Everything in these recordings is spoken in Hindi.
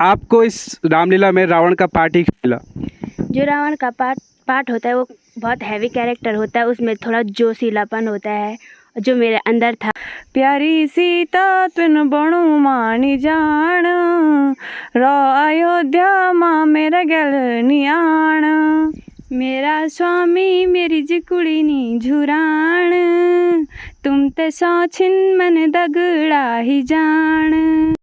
आपको इस रामलीला में रावण का पार्ट ही मिला? जो रावण का पार्ट होता है वो बहुत हैवी कैरेक्टर होता है, उसमें थोड़ा जोशीलापन होता है जो मेरे अंदर था। प्यारी सीता तुन बणु मानी जान, रो अयोध्या माँ मेरा गल नियाण, मेरा स्वामी मेरी जिकुड़ी नी झुराण, तुम ते सौछिन मन दगड़ा ही जान,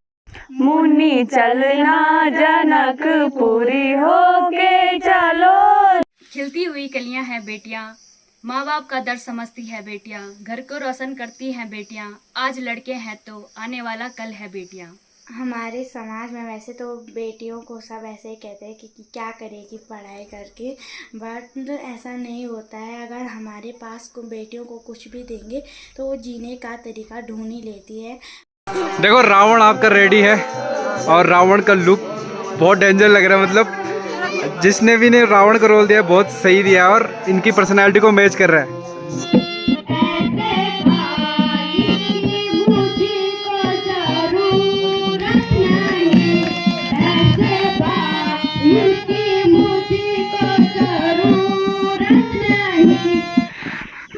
मुनि चलना जनकपुरी होके चलो। खिलती हुई कलियां हैं बेटियां, माँ बाप का दर्द समझती है बेटियां, घर को रोशन करती हैं बेटियां, आज लड़के हैं तो आने वाला कल है बेटियां। हमारे समाज में वैसे तो बेटियों को सब ऐसे ही कहते हैं कि क्या करेगी पढ़ाई करके, बट ऐसा नहीं होता है। अगर हमारे पास को बेटियों को कुछ भी देंगे तो वो जीने का तरीका ढूंढ ही लेती है। देखो रावण आपका रेडी है और रावण का लुक बहुत डेंजर लग रहा है। मतलब जिसने भी ने रावण का रोल दिया बहुत सही दिया और इनकी पर्सनालिटी को मैच कर रहा है।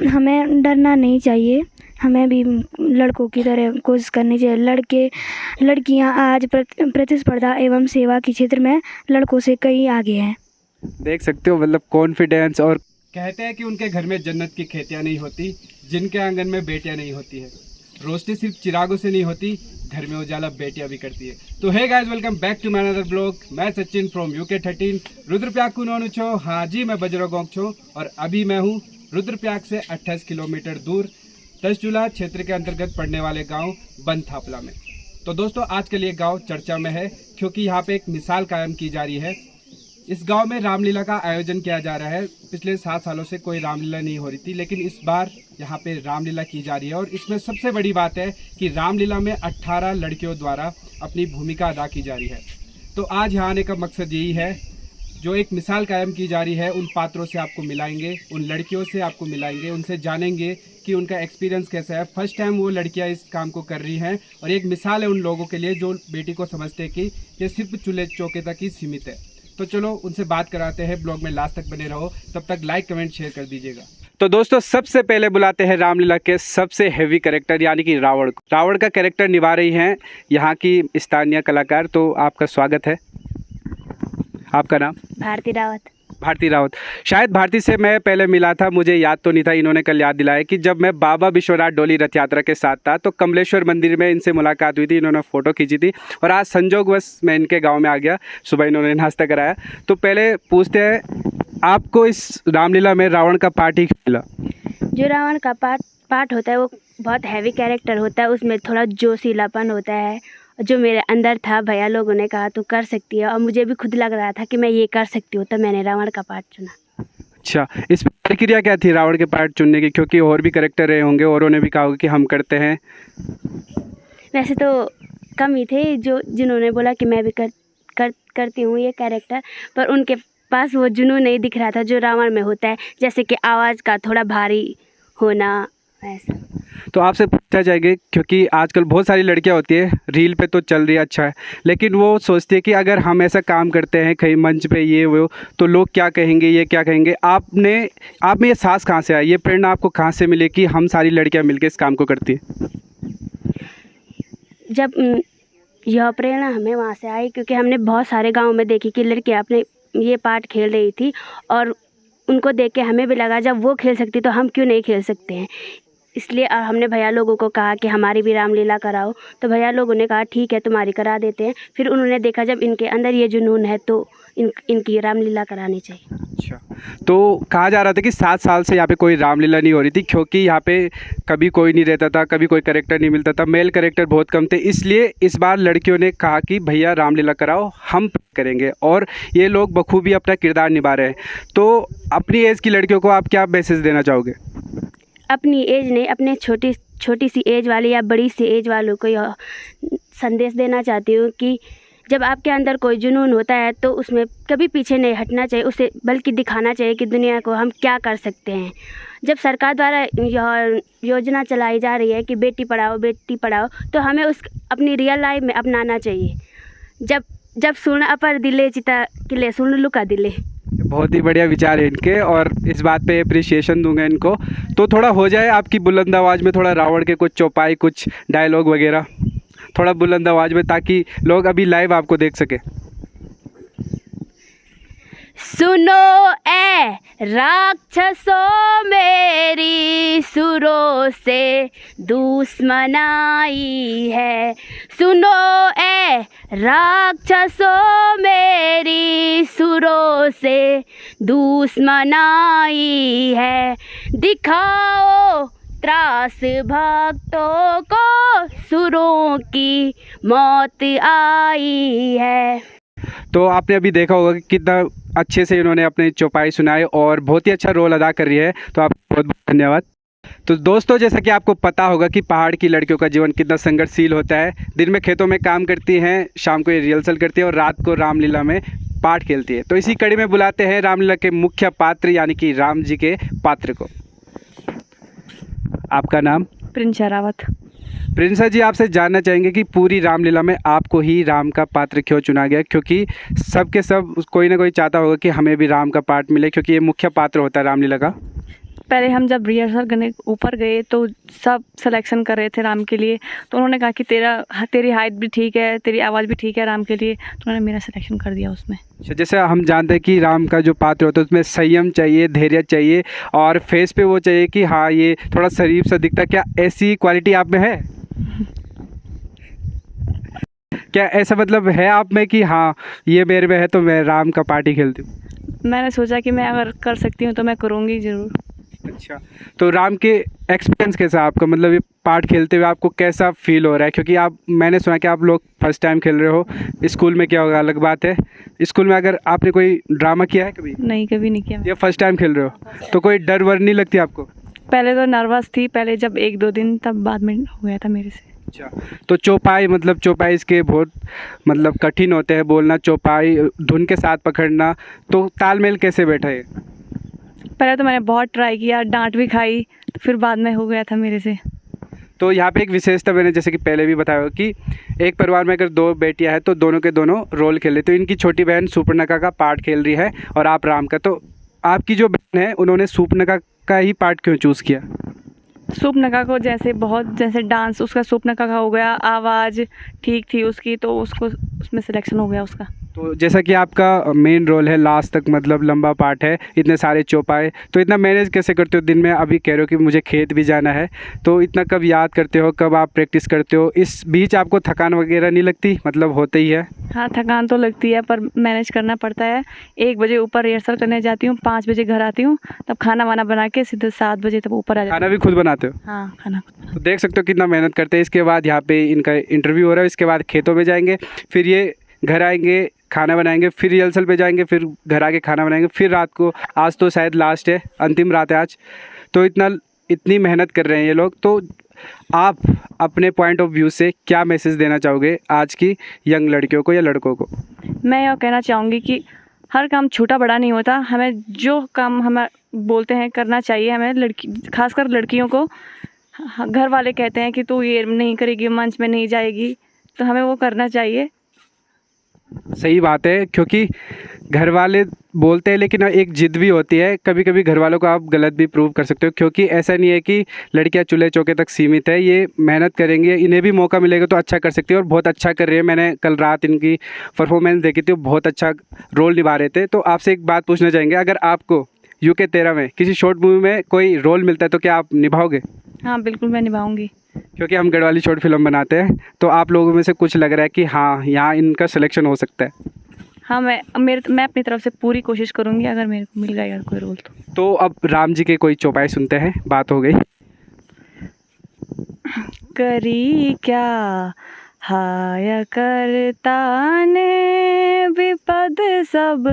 हमें डरना नहीं चाहिए, हमें भी लड़कों की तरह कोशिश करनी चाहिए। लड़कियां आज प्रतिस्पर्धा एवं सेवा के क्षेत्र में लड़कों से कहीं आगे हैं। देख सकते हो मतलब कॉन्फिडेंस। और कहते हैं कि उनके घर में जन्नत की खेतियां नहीं होती जिनके आंगन में बेटियां नहीं होती है। रोशनी सिर्फ चिरागों से नहीं होती, घर में उजाला बेटियां भी करती है। तो hey guys, welcome back to my another blog. मैं सचिन फ्रॉम UK13 रुद्रप्रयाग कुनोनु छो। हाँ जी, मैं बजरंग छो और अभी मैं हूँ रुद्रप्रयाग से 28 किलोमीटर दूर तक्षजुला क्षेत्र के अंतर्गत पड़ने वाले गांव बनथापला में। तो दोस्तों आज के लिए गांव चर्चा में है क्योंकि यहाँ पे एक मिसाल कायम की जा रही है। इस गांव में रामलीला का आयोजन किया जा रहा है। पिछले 7 सालों से कोई रामलीला नहीं हो रही थी, लेकिन इस बार यहाँ पे रामलीला की जा रही है। और इसमें सबसे बड़ी बात है कि रामलीला में 18 लड़कियों द्वारा अपनी भूमिका अदा की जा रही है। तो आज यहाँ आने का मकसद यही है, जो एक मिसाल कायम की जा रही है उन पात्रों से आपको मिलाएंगे, उन लड़कियों से आपको मिलाएंगे, उनसे जानेंगे कि उनका एक्सपीरियंस कैसा है। फर्स्ट टाइम वो लड़कियां इस काम को कर रही हैं और एक मिसाल है उन लोगों के लिए जो बेटी को समझते हैं कि ये सिर्फ चूल्हे चौके तक ही सीमित है। तो चलो उनसे बात कराते हैं। ब्लॉग में लास्ट तक बने रहो, तब तक लाइक कमेंट शेयर कर दीजिएगा। तो दोस्तों सबसे पहले बुलाते हैं रामलीला के सबसे हेवी कैरेक्टर यानी कि रावण को। रावण का कैरेक्टर निभा रही हैं यहाँ की स्थानीय कलाकार। तो आपका स्वागत है। आपका नाम? भारती रावत। भारती रावत। शायद भारती से मैं पहले मिला था, मुझे याद तो नहीं था। इन्होंने कल याद दिलाया कि जब मैं बाबा विश्वनाथ डोली रथ यात्रा के साथ था तो कमलेश्वर मंदिर में इनसे मुलाकात हुई थी, इन्होंने फ़ोटो खींची थी और आज संजोगवश मैं इनके गांव में आ गया। सुबह इन्होंने नाश्ता कराया। तो पहले पूछते हैं, आपको इस रामलीला में रावण का पार्ट ही मिला? जो रावण का पार्ट होता है वो बहुत हैवी कैरेक्टर होता है, उसमें थोड़ा जोशीलापन होता है जो मेरे अंदर था। भैया लोगों ने कहा तू कर सकती है और मुझे भी खुद लग रहा था कि मैं ये कर सकती हूँ, तो मैंने रावण का पार्ट चुना। अच्छा, इस प्रक्रिया क्या थी रावण के पार्ट चुनने की? क्योंकि और भी कैरेक्टर रहे होंगे, औरों ने भी कहा होगा कि हम करते हैं। वैसे तो कम ही थे जो जिन्होंने बोला कि मैं भी करती हूँ ये कैरेक्टर, पर उनके पास वो जुनून नहीं दिख रहा था जो रावण में होता है, जैसे कि आवाज़ का थोड़ा भारी होना ऐसा। तो आपसे पूछा जाएगा, क्योंकि आजकल बहुत सारी लड़कियां होती है, रील पे तो चल रही है अच्छा है, लेकिन वो सोचती है कि अगर हम ऐसा काम करते हैं कहीं मंच पे ये वो तो लोग क्या कहेंगे, ये क्या कहेंगे। आप में ये साहस कहाँ से आया, ये प्रेरणा आपको कहाँ से मिली कि हम सारी लड़कियां मिलकर इस काम को करती हैं? जब यह प्रेरणा हमें वहाँ से आई क्योंकि हमने बहुत सारे गाँव में देखी कि लड़कियाँ अपने ये पार्ट खेल रही थी और उनको देख के हमें भी लगा जब वो खेल सकती तो हम क्यों नहीं खेल सकते हैं। इसलिए हमने भैया लोगों को कहा कि हमारी भी रामलीला कराओ, तो भैया लोगों ने कहा ठीक है तुम्हारी करा देते हैं। फिर उन्होंने देखा जब इनके अंदर ये जुनून है तो इनकी रामलीला करानी चाहिए। अच्छा, तो कहा जा रहा था कि 7 साल से यहाँ पे कोई रामलीला नहीं हो रही थी क्योंकि यहाँ पे कभी कोई नहीं रहता था, कभी कोई कैरेक्टर नहीं मिलता था, मेल कैरेक्टर बहुत कम थे। इसलिए इस बार लड़कियों ने कहा कि भैया रामलीला कराओ, हम करेंगे और ये लोग बखूबी अपना किरदार निभा रहे हैं। तो अपनी एज की लड़कियों को आप क्या मैसेज देना चाहोगे? अपनी एज नहीं, अपने छोटी सी एज वाले या बड़ी सी एज वालों को यह संदेश देना चाहती हूँ कि जब आपके अंदर कोई जुनून होता है तो उसमें कभी पीछे नहीं हटना चाहिए, उसे बल्कि दिखाना चाहिए कि दुनिया को हम क्या कर सकते हैं। जब सरकार द्वारा यह योजना चलाई जा रही है कि बेटी पढ़ाओ, तो हमें उस अपनी रियल लाइफ में अपनाना चाहिए। जब जब सुन अपर दिले चिता किले सुन लुका दिले। बहुत ही बढ़िया विचार है इनके, और इस बात पे अप्रिसिएशन दूंगा इनको। तो थोड़ा हो जाए आपकी बुलंद आवाज़ में, थोड़ा रावण के कुछ चौपाई, कुछ डायलॉग वगैरह, थोड़ा बुलंद आवाज़ में, ताकि लोग अभी लाइव आपको देख सके। सुनो ए राक्षसों मेरी सुरों से दुश्मनाई है। सुनो ए राक्षसों मेरी सुरों से दुश्मनाई है। दिखाओ त्रास भक्तों को सुरों की मौत आई है। तो आपने अभी देखा होगा कि कितना अच्छे से इन्होंने अपने चौपाई सुनाए और बहुत ही अच्छा रोल अदा कर रही है, तो आपको बहुत बहुत धन्यवाद। तो दोस्तों, जैसा कि आपको पता होगा कि पहाड़ की लड़कियों का जीवन कितना संघर्षशील होता है। दिन में खेतों में काम करती हैं, शाम को ये रिहर्सल करती है और रात को रामलीला में पाठ खेलती है। तो इसी कड़ी में बुलाते हैं रामलीला के मुख्य पात्र यानी कि राम जी के पात्र को। आपका नाम? प्रिंसा रावत। प्रिंसा जी, आपसे जानना चाहेंगे कि पूरी रामलीला में आपको ही राम का पात्र क्यों चुना गया? क्योंकि सबके सब कोई ना कोई चाहता होगा कि हमें भी राम का पार्ट मिले, क्योंकि ये मुख्य पात्र होता है रामलीला का। पहले हम जब रिहर्सल करने ऊपर गए तो सब सिलेक्शन कर रहे थे राम के लिए, तो उन्होंने कहा कि तेरी हाइट भी ठीक है, तेरी आवाज़ भी ठीक है राम के लिए, तो उन्होंने मेरा सिलेक्शन कर दिया उसमें। अच्छा, जैसे हम जानते हैं कि राम का जो पात्र होता है उसमें संयम चाहिए, धैर्य चाहिए और फेस पे वो चाहिए कि हाँ ये थोड़ा शरीफ सा दिखता है। क्या ऐसी क्वालिटी आप में है? क्या ऐसा मतलब है आप में कि हाँ ये मेरे में है तो मैं राम का पार्ट ही खेलती हूँ? मैंने सोचा कि मैं अगर कर सकती हूँ तो मैं करूँगी ज़रूर। अच्छा, तो राम के एक्सपीरियंस कैसा आपका, मतलब ये पार्ट खेलते हुए आपको कैसा फील हो रहा है? क्योंकि मैंने सुना कि आप लोग फर्स्ट टाइम खेल रहे हो। स्कूल में क्या होगा अलग बात है, स्कूल में अगर आपने कोई ड्रामा किया है कभी? नहीं, कभी नहीं किया। ये फर्स्ट टाइम खेल रहे हो तो कोई डर वर नहीं लगती आपको? पहले तो नर्वस थी, पहले जब 1-2 दिन, तब बाद में हो गया था मेरे से। अच्छा, तो चौपाई इसके बहुत मतलब कठिन होते हैं बोलना, चौपाई धुन के साथ पकड़ना, तो तालमेल कैसे बैठा है? पहले तो मैंने बहुत ट्राई किया, डांट भी खाई, तो फिर बाद में हो गया था मेरे से। तो यहाँ पे एक विशेषता मैंने जैसे कि पहले भी बताया कि एक परिवार में अगर 2 बेटियां हैं तो दोनों के दोनों रोल खेल रहे। तो इनकी छोटी बहन सुपर्णखा का पार्ट खेल रही है और आप राम का। तो आपकी जो बहन है उन्होंने सुपर्णखा का ही पार्ट क्यों चूज़ किया? सुपर्णखा को जैसे डांस उसका सुपर्णखा का हो गया, आवाज़ ठीक थी उसकी, तो उसको उसमें सिलेक्शन हो गया उसका। तो जैसा कि आपका मेन रोल है लास्ट तक, मतलब लंबा पार्ट है, इतने सारे चौपाए, तो इतना मैनेज कैसे करते हो दिन में? अभी कह रहे हो कि मुझे खेत भी जाना है, तो इतना कब याद करते हो, कब आप प्रैक्टिस करते हो? इस बीच आपको थकान वगैरह नहीं लगती? मतलब होते ही है। हाँ, थकान तो लगती है पर मैनेज करना पड़ता है। 1 बजे ऊपर रिहर्सल करने जाती हूँ, 5 बजे घर आती हूँ, तब खाना वाना बना के सीधे 7 बजे तब ऊपर आ जाती हूँ। खाना भी खुद बनाते हो? हाँ, खाना खुद। तो देख सकते हो कितना मेहनत करते हैं। इसके बाद यहाँ पे इनका इंटरव्यू हो रहा है, इसके बाद खेतों में जाएंगे, फिर ये घर आएंगे, खाना बनाएंगे, फिर रिहर्सल पे जाएंगे, फिर घर आके खाना बनाएंगे, फिर रात को, आज तो शायद लास्ट है, अंतिम रात है आज, तो इतनी मेहनत कर रहे हैं ये लोग। तो आप अपने पॉइंट ऑफ व्यू से क्या मैसेज देना चाहोगे आज की यंग लड़कियों को या लड़कों को? मैं यह कहना चाहूँगी कि हर काम छोटा बड़ा नहीं होता, हमें जो काम हमें बोलते हैं करना चाहिए। हमें खासकर लड़कियों को घर वाले कहते हैं कि तू ये नहीं करेगी, मंच में नहीं जाएगी, तो हमें वो करना चाहिए। सही बात है, क्योंकि घर वाले बोलते हैं लेकिन एक जिद भी होती है। कभी कभी घर वालों को आप गलत भी प्रूव कर सकते हो, क्योंकि ऐसा नहीं है कि लड़कियां चूल्हे चौके तक सीमित है। ये मेहनत करेंगे, इन्हें भी मौका मिलेगा तो अच्छा कर सकती है, और बहुत अच्छा कर रही है। मैंने कल रात इनकी परफॉर्मेंस देखी थी, बहुत अच्छा रोल निभा रहे थे। तो आपसे एक बात पूछना चाहेंगे, अगर आपको UK 13 में किसी शॉर्ट मूवी में कोई रोल मिलता है तो क्या आप निभाओगे? हाँ, बिल्कुल मैं निभाऊंगी। क्योंकि हम गढ़वाली शॉर्ट फिल्म बनाते हैं, तो आप लोगों में से कुछ लग रहा है कि हाँ यहाँ इनका सिलेक्शन हो सकता है। हाँ, मैं अपनी तरफ से पूरी कोशिश करूँगी, अगर मेरे को मिल गया कोई रोल तो अब राम जी के कोई चौपाई सुनते हैं, बात हो गई। करी क्या हाय करता ने विपद सब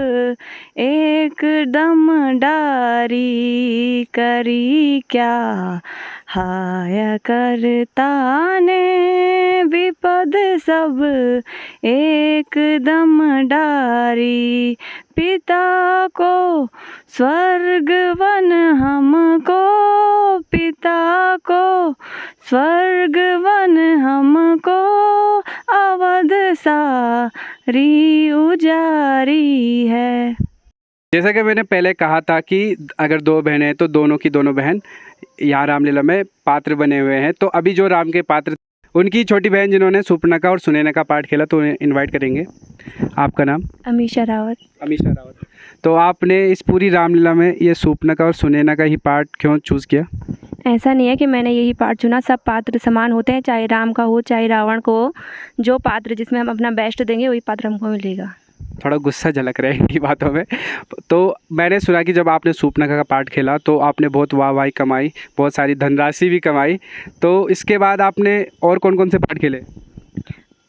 एकदम डारी, करी क्या हाय करता ने विपद सब एकदम डारी, पिता को स्वर्ग वन हमको, पिता को स्वर्ग वन हमको, अवध सा उजारी है। जैसा कि मैंने पहले कहा था कि अगर दो बहनें हैं तो दोनों की दोनों बहन यहाँ रामलीला में पात्र बने हुए हैं। तो अभी जो राम के पात्र, उनकी छोटी बहन जिन्होंने सुपर्णखा और सुनैना पाठ खेला, तो उन्हें इनवाइट करेंगे। आपका नाम? अमीशा रावत। अमीशा रावत। तो आपने इस पूरी रामलीला में ये सुपर्णखा और सुनैना का ही पार्ट क्यों चूज़ किया? ऐसा नहीं है कि मैंने यही पात्र चुना, सब पात्र समान होते हैं, चाहे राम का हो चाहे रावण को हो। जो पात्र जिसमें हम अपना बेस्ट देंगे वही पात्र हमको मिलेगा। थोड़ा गुस्सा झलक रहा है इनकी बातों में। तो मैंने सुना कि जब आपने सुपर्णखा का पार्ट खेला तो आपने बहुत वाहवाही कमाई, बहुत सारी धनराशि भी कमाई। तो इसके बाद आपने और कौन कौन से पार्ट खेले?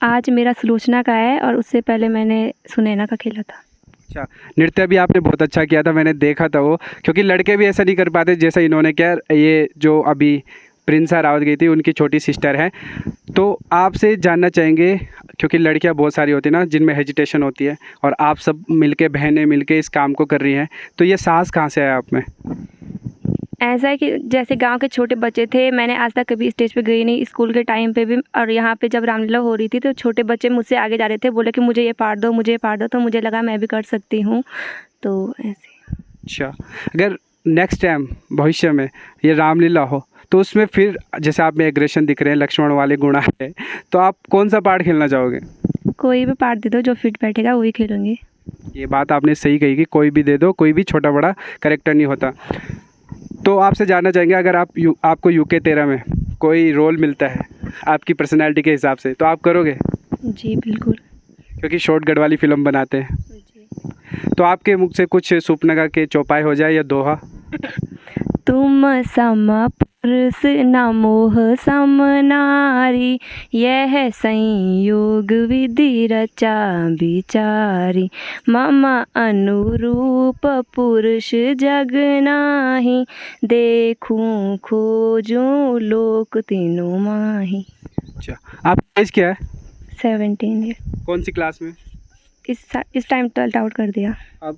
आज मेरा सुलोचना का है और उससे पहले मैंने सुनैना का खेला था। अच्छा, नृत्य भी आपने बहुत अच्छा किया था, मैंने देखा था वो, क्योंकि लड़के भी ऐसा नहीं कर पाते जैसा इन्होंने किया। ये जो अभी प्रिंसा रावत गई थी, उनकी छोटी सिस्टर है। तो आपसे जानना चाहेंगे, क्योंकि लड़कियां बहुत सारी होती हैं ना जिनमें हेजिटेशन होती है, और आप सब मिलके, बहनें मिलके इस काम को कर रही हैं, तो ये साहस कहाँ से आया आप में? ऐसा है कि जैसे गांव के छोटे बच्चे थे, मैंने आज तक कभी स्टेज पे गई नहीं, स्कूल के टाइम पे भी, और यहाँ पे जब रामलीला हो रही थी तो छोटे बच्चे मुझसे आगे जा रहे थे, बोले कि मुझे ये पार्ट दो, मुझे ये पार्ट दो, तो मुझे लगा मैं भी कर सकती हूँ, तो ऐसे। अच्छा, अगर नेक्स्ट टाइम भविष्य में ये रामलीला हो तो उसमें फिर जैसे आप में एग्रेशन दिख रहे हैं, लक्ष्मण वाले गुण है, तो आप कौन सा पार्ट खेलना चाहोगे? कोई भी पार्ट दे दो, जो फिट बैठेगा वही खेलूँगी। ये बात आपने सही कही कि कोई भी दे दो, कोई भी छोटा बड़ा करेक्टर नहीं होता। तो आपसे जानना चाहेंगे, अगर आपको यूके 13 में कोई रोल मिलता है आपकी पर्सनैलिटी के हिसाब से, तो आप करोगे? जी बिल्कुल। क्योंकि शॉर्टकट वाली फिल्म बनाते हैं। तो आपके मुख से कुछ सुपर्णखा के चौपाई हो जाए या दोहा? तुम सम पुरुष न मोह सम नारी, यह संयोग विधि रचा विचारी, मम अनुरूप पुरुष जग नाही, देखूं खोजूं लोक तीनों माही। अच्छा, आपका एज क्या है? 17 ईयर। कौन सी क्लास में? इस टाइम 12th आउट कर दिया, अब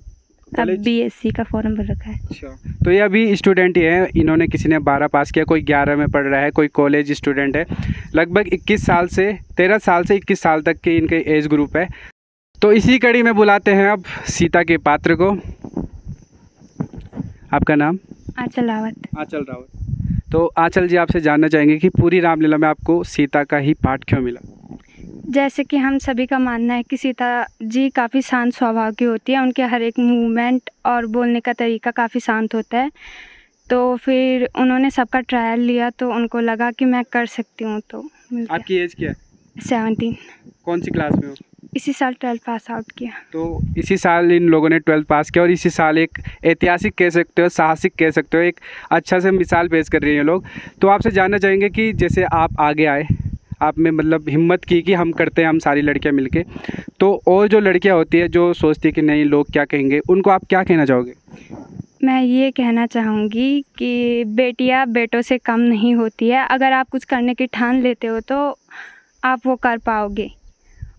अब BSc का फॉर्म भर रखा है। अच्छा, तो ये अभी स्टूडेंट ही है। इन्होंने, किसी ने 12 पास किया, कोई 11 में पढ़ रहा है, कोई कॉलेज स्टूडेंट है। लगभग 21 साल से 13 साल से 21 साल तक के इनके एज ग्रुप है। तो इसी कड़ी में बुलाते हैं अब सीता के पात्र को। आपका नाम? आंचल रावत। आंचल रावत। तो आंचल जी, आपसे जानना चाहेंगे कि पूरी रामलीला में आपको सीता का ही पाठ क्यों मिला? जैसे कि हम सभी का मानना है कि सीता जी काफ़ी शांत स्वभाव की होती है, उनके हर एक मूवमेंट और बोलने का तरीका काफ़ी शांत होता है। तो फिर उन्होंने सबका ट्रायल लिया तो उनको लगा कि मैं कर सकती हूँ, तो मिल गया। आपकी एज क्या है? 17। कौन सी क्लास में हो? इसी साल 12 पास आउट किया। तो इसी साल इन लोगों ने 12 पास किया, और इसी साल एक ऐतिहासिक कह सकते हो, साहसिक कह सकते हो, एक अच्छा से मिसाल पेश कर रही हैं लोग। तो आपसे जानना चाहेंगे कि जैसे आप आगे आए, आप में मतलब हिम्मत की कि हम करते हैं, हम सारी लड़कियां मिलके, तो और जो लड़कियां होती है जो सोचती है कि नहीं लोग क्या कहेंगे, उनको आप क्या कहना चाहोगे? मैं ये कहना चाहूँगी कि बेटियां बेटों से कम नहीं होती है। अगर आप कुछ करने की ठान लेते हो तो आप वो कर पाओगे,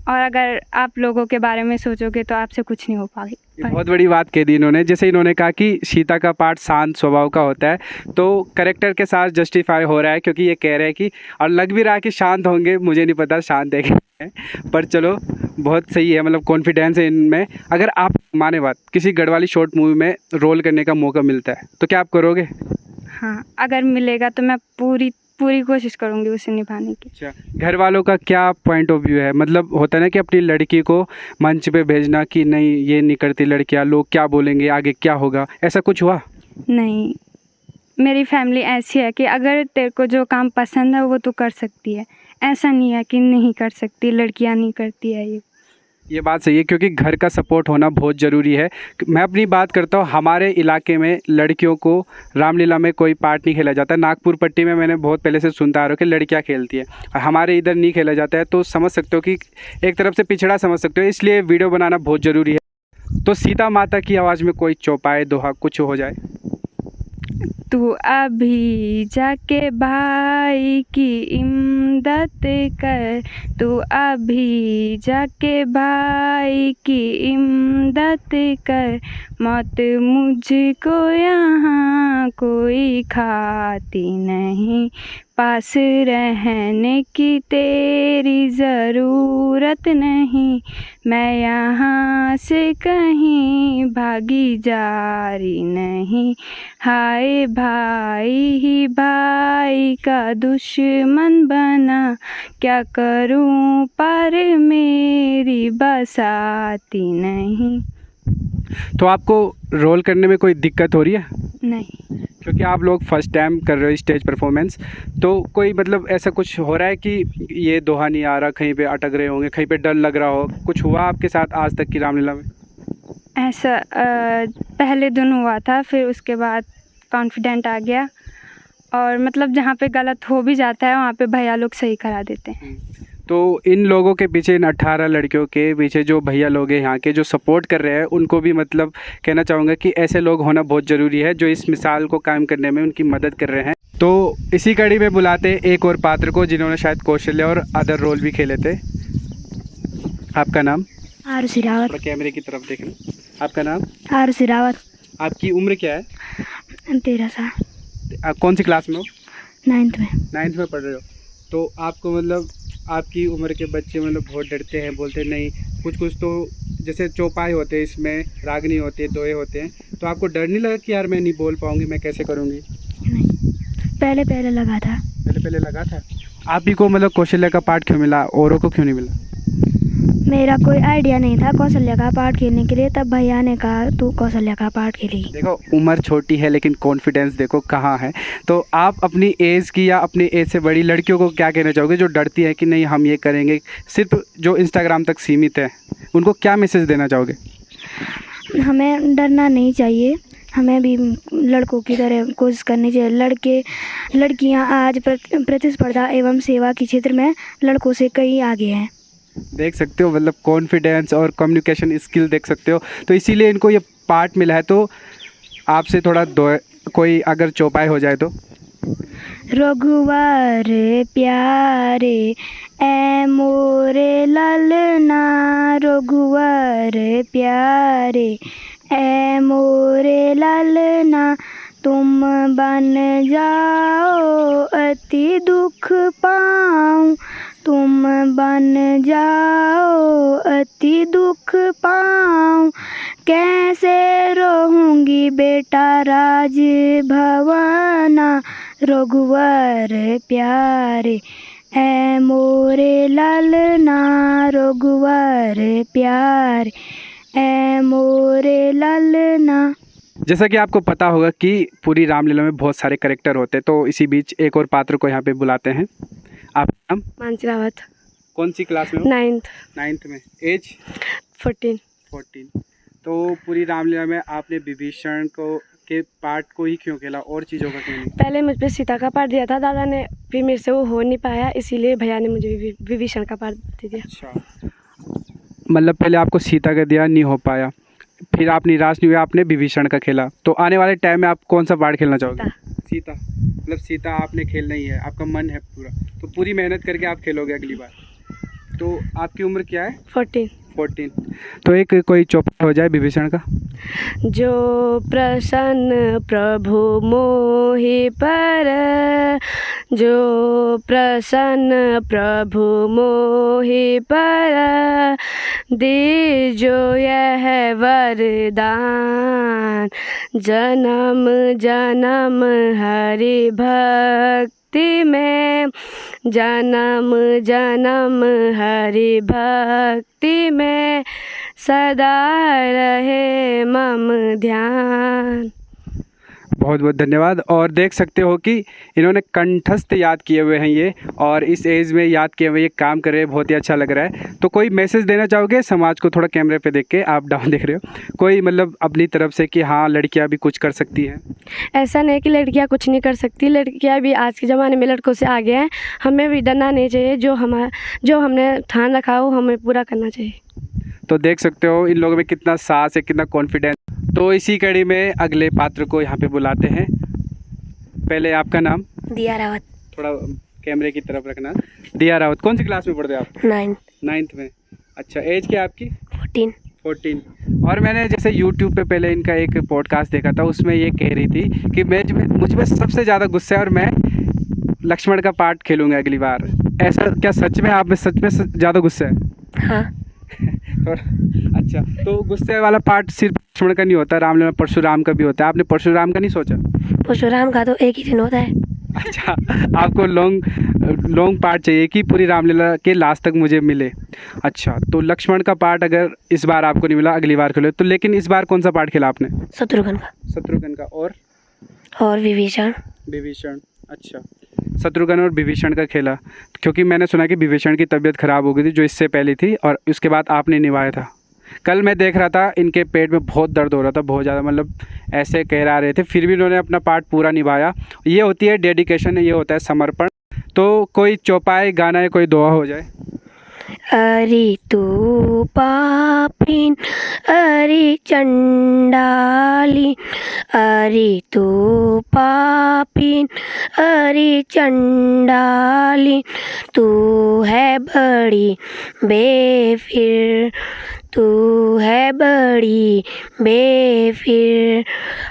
और अगर आप लोगों के बारे में सोचोगे तो आपसे कुछ नहीं हो पाएगी। ये बहुत बड़ी बात कह दी इन्होंने। जैसे इन्होंने कहा कि सीता का पार्ट शांत स्वभाव का होता है, तो करेक्टर के साथ जस्टिफाई हो रहा है, क्योंकि ये कह रहे हैं कि, और लग भी रहा है कि शांत होंगे, मुझे नहीं पता शांत है कि, पर चलो बहुत सही है, मतलब कॉन्फिडेंस है इनमें। अगर आप माने बात, किसी गढ़वाली शॉर्ट मूवी में रोल करने का मौका मिलता है तो क्या आप करोगे? हाँ, अगर मिलेगा तो मैं पूरी कोशिश करूँगी उसे निभाने की। अच्छा, घर वालों का क्या पॉइंट ऑफ व्यू है? मतलब होता है ना कि अपनी लड़की को मंच पे भेजना कि नहीं ये नहीं करती लड़कियां, लोग क्या बोलेंगे, आगे क्या होगा, ऐसा कुछ हुआ? नहीं, मेरी फैमिली ऐसी है कि अगर तेरे को जो काम पसंद है वो तू कर सकती है, ऐसा नहीं है कि नहीं कर सकती, लड़कियां नहीं करती है। ये बात सही है, क्योंकि घर का सपोर्ट होना बहुत ज़रूरी है। मैं अपनी बात करता हूँ, हमारे इलाके में लड़कियों को रामलीला में कोई पार्ट नहीं खेला जाता। नागपुर पट्टी में मैंने बहुत पहले से सुनता आ रहा हूँ कि लड़कियाँ खेलती है, और हमारे इधर नहीं खेला जाता है। तो समझ सकते हो कि एक तरफ से पिछड़ा समझ सकते हो, इसलिए वीडियो बनाना बहुत ज़रूरी है। तो सीता माता की आवाज़ में कोई चौपाई दोहा कुछ हो जाए। तू अभी जाके भाई की इमदद कर, तू अभी जाके भाई की इमदद कर, मौत मुझको यहाँ कोई खाती नहीं, पास रहने की तेरी ज़रूरत नहीं, मैं यहाँ से कहीं भागी जा रही नहीं, हाय भाई ही भाई का दुश्मन बना, क्या करूँ पर मेरी बस आती नहीं। तो आपको रोल करने में कोई दिक्कत हो रही है? नहीं। क्योंकि आप लोग फर्स्ट टाइम कर रहे हो स्टेज परफॉर्मेंस, तो कोई मतलब ऐसा कुछ हो रहा है कि ये दोहा नहीं आ रहा, कहीं पे अटक रहे होंगे, कहीं पे डर लग रहा हो, कुछ हुआ आपके साथ आज तक की रामलीला में? ऐसा पहले दिन हुआ था, फिर उसके बाद कॉन्फिडेंट आ गया, और मतलब जहाँ पे गलत हो भी जाता है वहाँ पे भैया लोग सही करा देते हैं। तो इन लोगों के पीछे, इन 18 लड़कियों के पीछे जो भैया लोग हैं यहाँ के, जो सपोर्ट कर रहे हैं, उनको भी मतलब कहना चाहूँगा कि ऐसे लोग होना बहुत ज़रूरी है जो इस मिसाल को कायम करने में उनकी मदद कर रहे हैं। तो इसी कड़ी में बुलाते हैं एक और पात्र को जिन्होंने शायद कौशल्य और अदर रोल भी खेले थे। आपका नाम? आरुषि रावत। थोड़ा कैमरे की तरफ देखना। आपका नाम? आरुषि रावत। आपकी उम्र क्या है? 13 साल। कौन सी क्लास में हो? 9th में। 9th में पढ़ रहे हो। तो आपको मतलब आपकी उम्र के बच्चे मतलब बहुत डरते हैं, बोलते नहीं, कुछ तो जैसे चौपाई होते हैं, इसमें रागनी होती है, दोहे होते हैं, तो आपको डर नहीं लगा कि यार मैं नहीं बोल पाऊँगी, मैं कैसे करूँगी? नहीं, पहले लगा था। पहले लगा था। आप ही को मतलब कौशल्य का पाठ क्यों मिला, औरों को क्यों नहीं मिला? मेरा कोई आइडिया नहीं था कौशल्य का पाठ खेलने के लिए, तब भैया ने कहा तू कौशल्य का पाठ खेलेगी। देखो उम्र छोटी है लेकिन कॉन्फिडेंस देखो कहाँ है। तो आप अपनी एज की या अपनी एज से बड़ी लड़कियों को क्या कहना चाहोगे जो डरती है कि नहीं हम ये करेंगे, सिर्फ जो इंस्टाग्राम तक सीमित है, उनको क्या मैसेज देना चाहोगे? हमें डरना नहीं चाहिए, हमें भी लड़कों की तरह कोशिश करनी चाहिए। लड़कियां आज प्रतिस्पर्धा एवं सेवा के क्षेत्र में लड़कों से कई आगे हैं। देख सकते हो मतलब कॉन्फिडेंस और कम्युनिकेशन स्किल देख सकते हो, तो इसीलिए इनको ये पार्ट मिला है। तो आपसे थोड़ा कोई अगर चौपाई हो जाए तो? रघुवर प्यारे ए मोरे ललना, रघुवर प्यारे ए मोरे ललना, तुम बन जाओ अति दुख पाऊँ, तुम बन जाओ अति दुख पाऊँ, कैसे रहूँगी बेटा राज भवना, रघुवर प्यारे ए मोरे ललना, रघुवर प्यारे ए मोरे ललना। जैसा कि आपको पता होगा कि पूरी रामलीला में बहुत सारे कैरेक्टर होते हैं, तो इसी बीच एक और पात्र को यहाँ पे बुलाते हैं। आप नाम? मानसी रावत। कौन सी क्लास में हो? 9th में। एज? 14। तो पूरी रामलीला में आपने विभीषण के पार्ट को ही क्यों खेला, और चीज़ों का क्यों नहीं? पहले मुझ पे सीता का पाठ दिया था दादा ने, फिर मेरे से वो हो नहीं पाया, इसीलिए भैया ने मुझे विभीषण का पाठ दे दिया। अच्छा, मतलब पहले आपको सीता का दिया, नहीं हो पाया, फिर आप निराश नहीं हुए, आपने विभीषण का खेला। तो आने वाले टाइम में आप कौन सा पार्ट खेलना चाहोगे? सीता। मतलब सीता आपने खेलना ही है, आपका मन है पूरा, तो पूरी मेहनत करके आप खेलोगे अगली बार। तो आपकी उम्र क्या है? 14। तो एक कोई चौपाई हो जाए विभीषण का। जो प्रसन्न प्रभु मोहि पर, जो प्रसन्न प्रभु मोहि पर, दीजो यह वरदान, जन्म जन्म हरि भक्ति में, जन्म जन्म हरि भक्ति में, सदा रहे मम ध्यान। बहुत बहुत धन्यवाद। और देख सकते हो कि इन्होंने कंठस्थ याद किए हुए हैं ये, और इस एज में याद किए हुए ये काम कर रहे हैं, बहुत ही अच्छा लग रहा है। तो कोई मैसेज देना चाहोगे समाज को? थोड़ा कैमरे पे देख के, आप डाउन देख रहे हो, कोई मतलब अपनी तरफ से कि हाँ लड़कियां भी कुछ कर सकती हैं? ऐसा नहीं कि लड़कियां कुछ नहीं कर सकती, लड़कियां भी आज के ज़माने में लड़कों से आगे हैं। हमें भी डरना नहीं चाहिए, जो हमने ठान रखा हो हमें पूरा करना चाहिए। तो देख सकते हो इन लोगों में कितना साहस है, कितना कॉन्फिडेंस। तो इसी कड़ी में अगले पात्र को यहाँ पे बुलाते हैं। पहले आपका नाम? दिया रावत। थोड़ा कैमरे की तरफ रखना। दिया रावत। कौन सी क्लास में पढ़ते हो आप? 9th। 9th में। अच्छा, एज क्या है आपकी? 14। और मैंने जैसे YouTube पे पहले इनका एक पॉडकास्ट देखा था, उसमें ये कह रही थी कि मुझ में सबसे ज़्यादा गुस्सा है और मैं लक्ष्मण का पार्ट खेलूँगा अगली बार। ऐसा क्या सच में आप में सच में ज़्यादा गुस्सा है? हाँ। अच्छा, तो गुस्से वाला पार्ट सिर्फ लक्ष्मण का नहीं होता, रामलीला परशुराम का भी होता है। आपने परशुराम का नहीं सोचा? परशुराम का तो एक ही दिन होता है। अच्छा, आपको लॉन्ग पार्ट चाहिए कि पूरी रामलीला के लास्ट तक मुझे मिले। अच्छा, तो लक्ष्मण का पार्ट अगर इस बार आपको नहीं मिला, अगली बार खेलो तो। लेकिन इस बार कौन सा पार्ट खेला आपने? शत्रुघ्न का। शत्रुघ्न का और विभीषण। अच्छा, शत्रुघ्न और विभीषण का खेला, क्योंकि मैंने सुना कि विभीषण की तबीयत खराब हो गई थी जो इससे पहले थी, और उसके बाद आपने निभाया था। कल मैं देख रहा था इनके पेट में बहुत दर्द हो रहा था, बहुत ज़्यादा, मतलब ऐसे कह रहे थे, फिर भी इन्होंने अपना पार्ट पूरा निभाया। ये होती है डेडिकेशन, ये होता है समर्पण। तो कोई चौपाई गाना है, कोई दुआ हो जाए। अरे तू पापिन अरे चंडाली, अरे तू पापिन अरे चंडाली, तू है बड़ी बेफिर, तू है बड़ी बेफिर,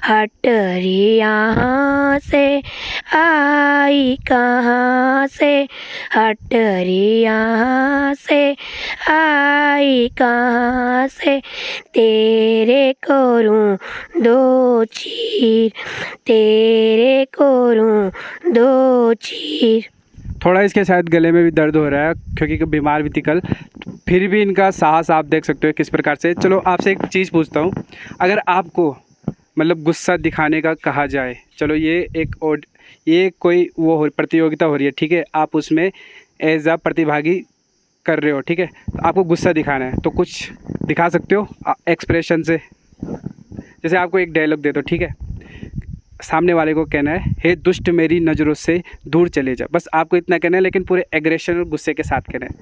हट रे यहाँ से आई कहाँ से, हट रे यहाँ से आई कहाँ से, तेरे करूँ दो चीर, तेरे करूँ दो चीर। थोड़ा इसके शायद गले में भी दर्द हो रहा है क्योंकि बीमार भी थी कल, फिर भी इनका साहस आप देख सकते हो किस प्रकार से। चलो आपसे एक चीज़ पूछता हूँ, अगर आपको मतलब गुस्सा दिखाने का कहा जाए, चलो ये कोई वो प्रतियोगिता हो रही है, ठीक है, आप उसमें एज अ प्रतिभागी कर रहे हो, ठीक है, तो आपको गुस्सा दिखाना है तो कुछ दिखा सकते हो एक्सप्रेशन से। जैसे आपको एक डायलॉग दे दो, ठीक है, सामने वाले को कहना है, हे दुष्ट मेरी नज़रों से दूर चले जा, बस आपको इतना कहना है, लेकिन पूरे एग्रेशन और गुस्से के साथ कहना है।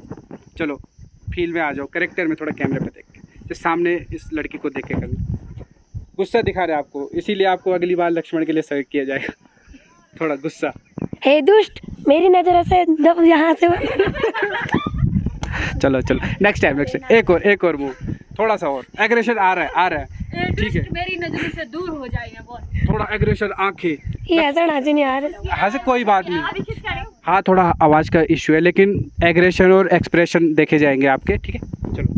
चलो फील में आ जाओ, करेक्टर में थोड़ा कैमरे पे देख के, जो सामने इस लड़की को देख के करना। गुस्सा दिखा रहे हैं आपको, इसीलिए आपको अगली बार लक्ष्मण के लिए सेलेक्ट किया जाएगा। थोड़ा गुस्सा। हे दुष्ट मेरी नज़रों से दब यहाँ से। चलो नेक्स्ट टाइम एक और मूव, थोड़ा सा और एग्रेशन आ रहा है, ठीक है, मेरी नजरों से दूर हो जाएगा बहुत। थोड़ा एग्रेशन, आंखें, ये ऐसा नाचे नहीं आ रहा। हाँ से कोई बात नहीं, हाँ थोड़ा आवाज़ का इशू है, लेकिन एग्रेशन और एक्सप्रेशन देखे जाएंगे आपके, ठीक है। चलो,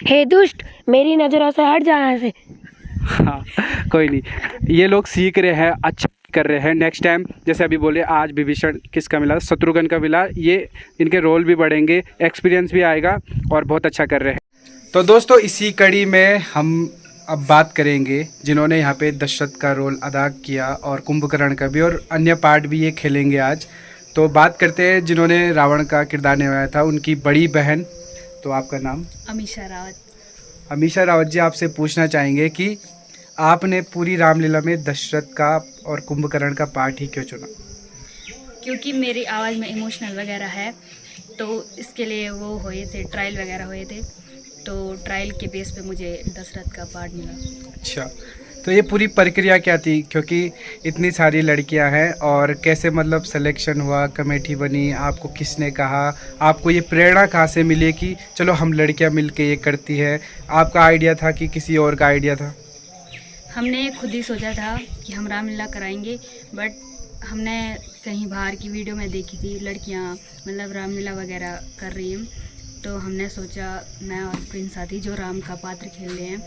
हे दुष्ट मेरी नज़रों से हट जा यहाँ से। हाँ कोई नहीं, ये लोग सीख रहे हैं, अच्छा कर रहे हैं। नेक्स्ट टाइम जैसे अभी बोले, आज विभीषण किसका मिला? शत्रुघ्न का मिला। ये इनके रोल भी बढ़ेंगे, एक्सपीरियंस भी आएगा और बहुत अच्छा कर रहे हैं। तो दोस्तों इसी कड़ी में हम अब बात करेंगे जिन्होंने यहाँ पे दशरथ का रोल अदा किया और कुंभकर्ण का भी, और अन्य पार्ट भी ये खेलेंगे आज। तो बात करते हैं जिन्होंने रावण का किरदार निभाया था, उनकी बड़ी बहन। तो आपका नाम? अमीशा रावत। अमीशा रावत जी, आपसे पूछना चाहेंगे कि आपने पूरी रामलीला में दशरथ का और कुंभकर्ण का पार्ट ही क्यों चुना? क्योंकि मेरी आवाज़ में इमोशनल वगैरह है, तो इसके लिए वो हुए थे, ट्रायल वगैरह हुए थे, तो ट्रायल के बेस पे मुझे दशरथ का पार्ट मिला। अच्छा, तो ये पूरी प्रक्रिया क्या थी, क्योंकि इतनी सारी लड़कियां हैं, और कैसे मतलब सिलेक्शन हुआ, कमेटी बनी, आपको किसने कहा, आपको ये प्रेरणा कहाँ से मिली कि चलो हम लड़कियां मिलके ये करती है? आपका आइडिया था कि किसी और का आइडिया था? हमने खुद ही सोचा था कि हम रामलीला कराएंगे, बट हमने कहीं बाहर की वीडियो में देखी थी लड़कियां मतलब रामलीला वगैरह कर रही हैं, तो हमने सोचा, मैं और प्रिंस साथी जो राम का पात्र खेल रहे हैं,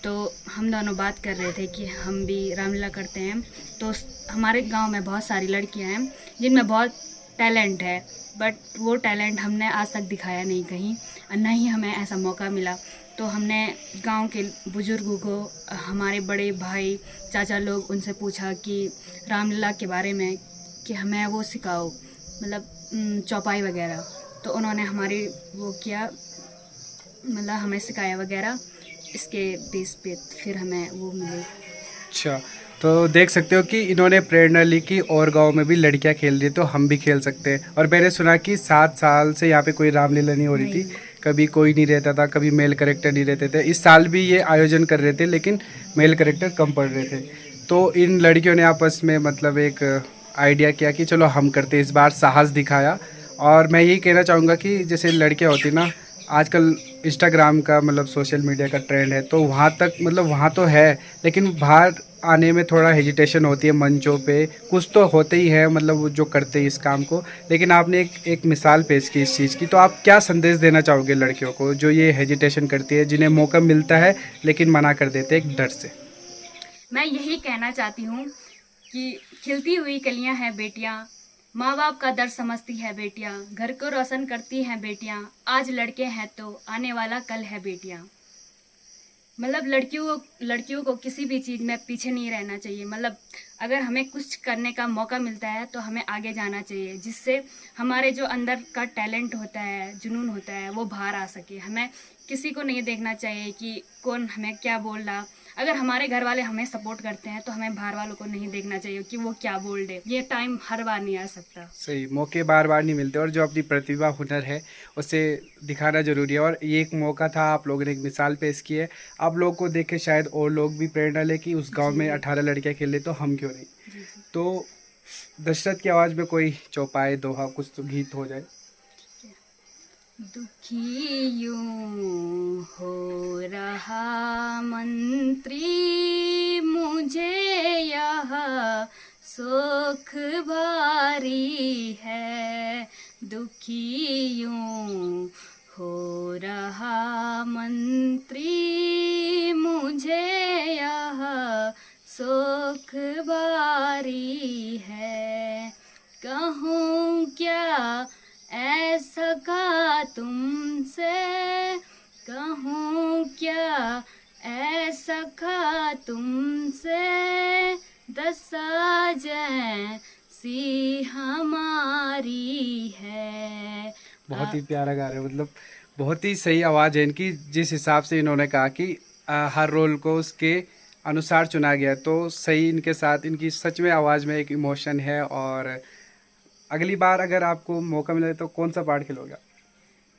तो हम दोनों बात कर रहे थे कि हम भी रामलीला करते हैं। तो हमारे गांव में बहुत सारी लड़कियां हैं जिनमें बहुत टैलेंट है, बट वो टैलेंट हमने आज तक दिखाया नहीं कहीं, और न ही हमें ऐसा मौका मिला। तो हमने गांव के बुजुर्गों को, हमारे बड़े भाई चाचा लोग, उनसे पूछा कि रामलीला के बारे में कि हमें वो सिखाओ, मतलब चौपाई वगैरह। तो उन्होंने हमारी वो किया, मतलब हमें सिखाया वगैरह, इसके बेस पे फिर हमें वो मिले। अच्छा, तो देख सकते हो कि इन्होंने प्रेरणा ली कि और गांव में भी लड़कियां खेल रही है तो हम भी खेल सकते हैं। और मैंने सुना कि 7 साल से यहाँ पे कोई रामलीला नहीं हो रही थी, कभी कोई नहीं रहता था, कभी मेल कैरेक्टर नहीं रहते थे। इस साल भी ये आयोजन कर रहे थे, लेकिन मेल कैरेक्टर कम पड़ रहे थे। तो इन लड़कियों ने आपस में मतलब एक आइडिया किया कि चलो हम करते, इस बार साहस दिखाया। और मैं यही कहना चाहूँगा कि जैसे लड़कियाँ होती ना, आजकल इंस्टाग्राम का मतलब सोशल मीडिया का ट्रेंड है, तो वहाँ तक मतलब वहाँ तो है, लेकिन बाहर आने में थोड़ा हेजिटेशन होती है। मंचों पे कुछ तो होते ही है मतलब वो जो करते हैं इस काम को, लेकिन आपने एक मिसाल पेश की इस चीज़ की, तो आप क्या संदेश देना चाहोगे लड़कियों को जो ये हेजिटेशन करती है, जिन्हें मौका मिलता है लेकिन मना कर देते हैं एक डर से? मैं यही कहना चाहती हूँ कि खिलती हुई कलियां हैं बेटियां, माँ बाप का दर्द समझती है बेटियां, घर को रोशन करती हैं बेटियां, आज लड़के हैं तो आने वाला कल है बेटियां। मतलब लड़कियों को किसी भी चीज़ में पीछे नहीं रहना चाहिए। मतलब अगर हमें कुछ करने का मौका मिलता है तो हमें आगे जाना चाहिए, जिससे हमारे जो अंदर का टैलेंट होता है, जुनून होता है, वो बाहर आ सके। हमें किसी को नहीं देखना चाहिए कि कौन हमें क्या बोल रहा। अगर हमारे घर वाले हमें सपोर्ट करते हैं तो हमें बाहर वालों को नहीं देखना चाहिए कि वो क्या बोल दे। ये टाइम हर बार नहीं आ सकता। सही, मौके बार बार नहीं मिलते, और जो अपनी प्रतिभा हुनर है उसे दिखाना ज़रूरी है। और ये एक मौका था, आप लोगों ने एक मिसाल पेश की है। आप लोगों को देख के शायद और लोग भी प्रेरणा ले कि उस गांव में 18 लड़कियां खेले तो हम क्यों नहीं। तो दशरथ की आवाज़ में कोई चौपाई, दोहा, कुछ तो गीत हो जाए। दुखी यूं हो रहा मंत्री, मुझे यह सुख भारी है। दुखी यूं हो रहा मंत्री, मुझे यह सुख भारी है। कहूँ क्या ऐसा का तुमसे, कहूँ क्या ऐसा का तुमसे, दशा जैसी हमारी है। बहुत ही प्यारा गा रहे हैं, मतलब बहुत ही सही आवाज़ है इनकी। जिस हिसाब से इन्होंने कहा कि हर रोल को उसके अनुसार चुना गया, तो सही इनके साथ इनकी सच में आवाज़ में एक इमोशन है। और अगली बार अगर आपको मौका मिले तो कौन सा पार्ट खेलोगे?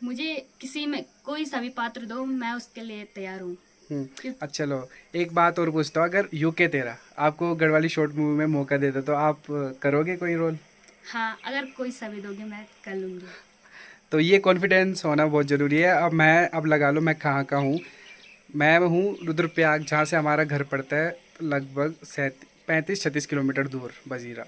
मुझे किसी में कोई सा भी पात्र दो, मैं उसके लिए तैयार हूँ। अच्छा, चलो एक बात और पूछता हूँ, अगर यूके तेरा आपको गढ़वाली शॉर्ट मूवी में मौका देता तो आप करोगे कोई रोल? हाँ, अगर कोई सा भी दोगे मैं कर लूँगी। तो ये कॉन्फिडेंस होना बहुत ज़रूरी है। अब लगा लो मैं कहाँ का हूँ। मैं हूँ रुद्रप्रयाग, जहाँ से हमारा घर पड़ता है लगभग 35-36 किलोमीटर दूर, बजीरा।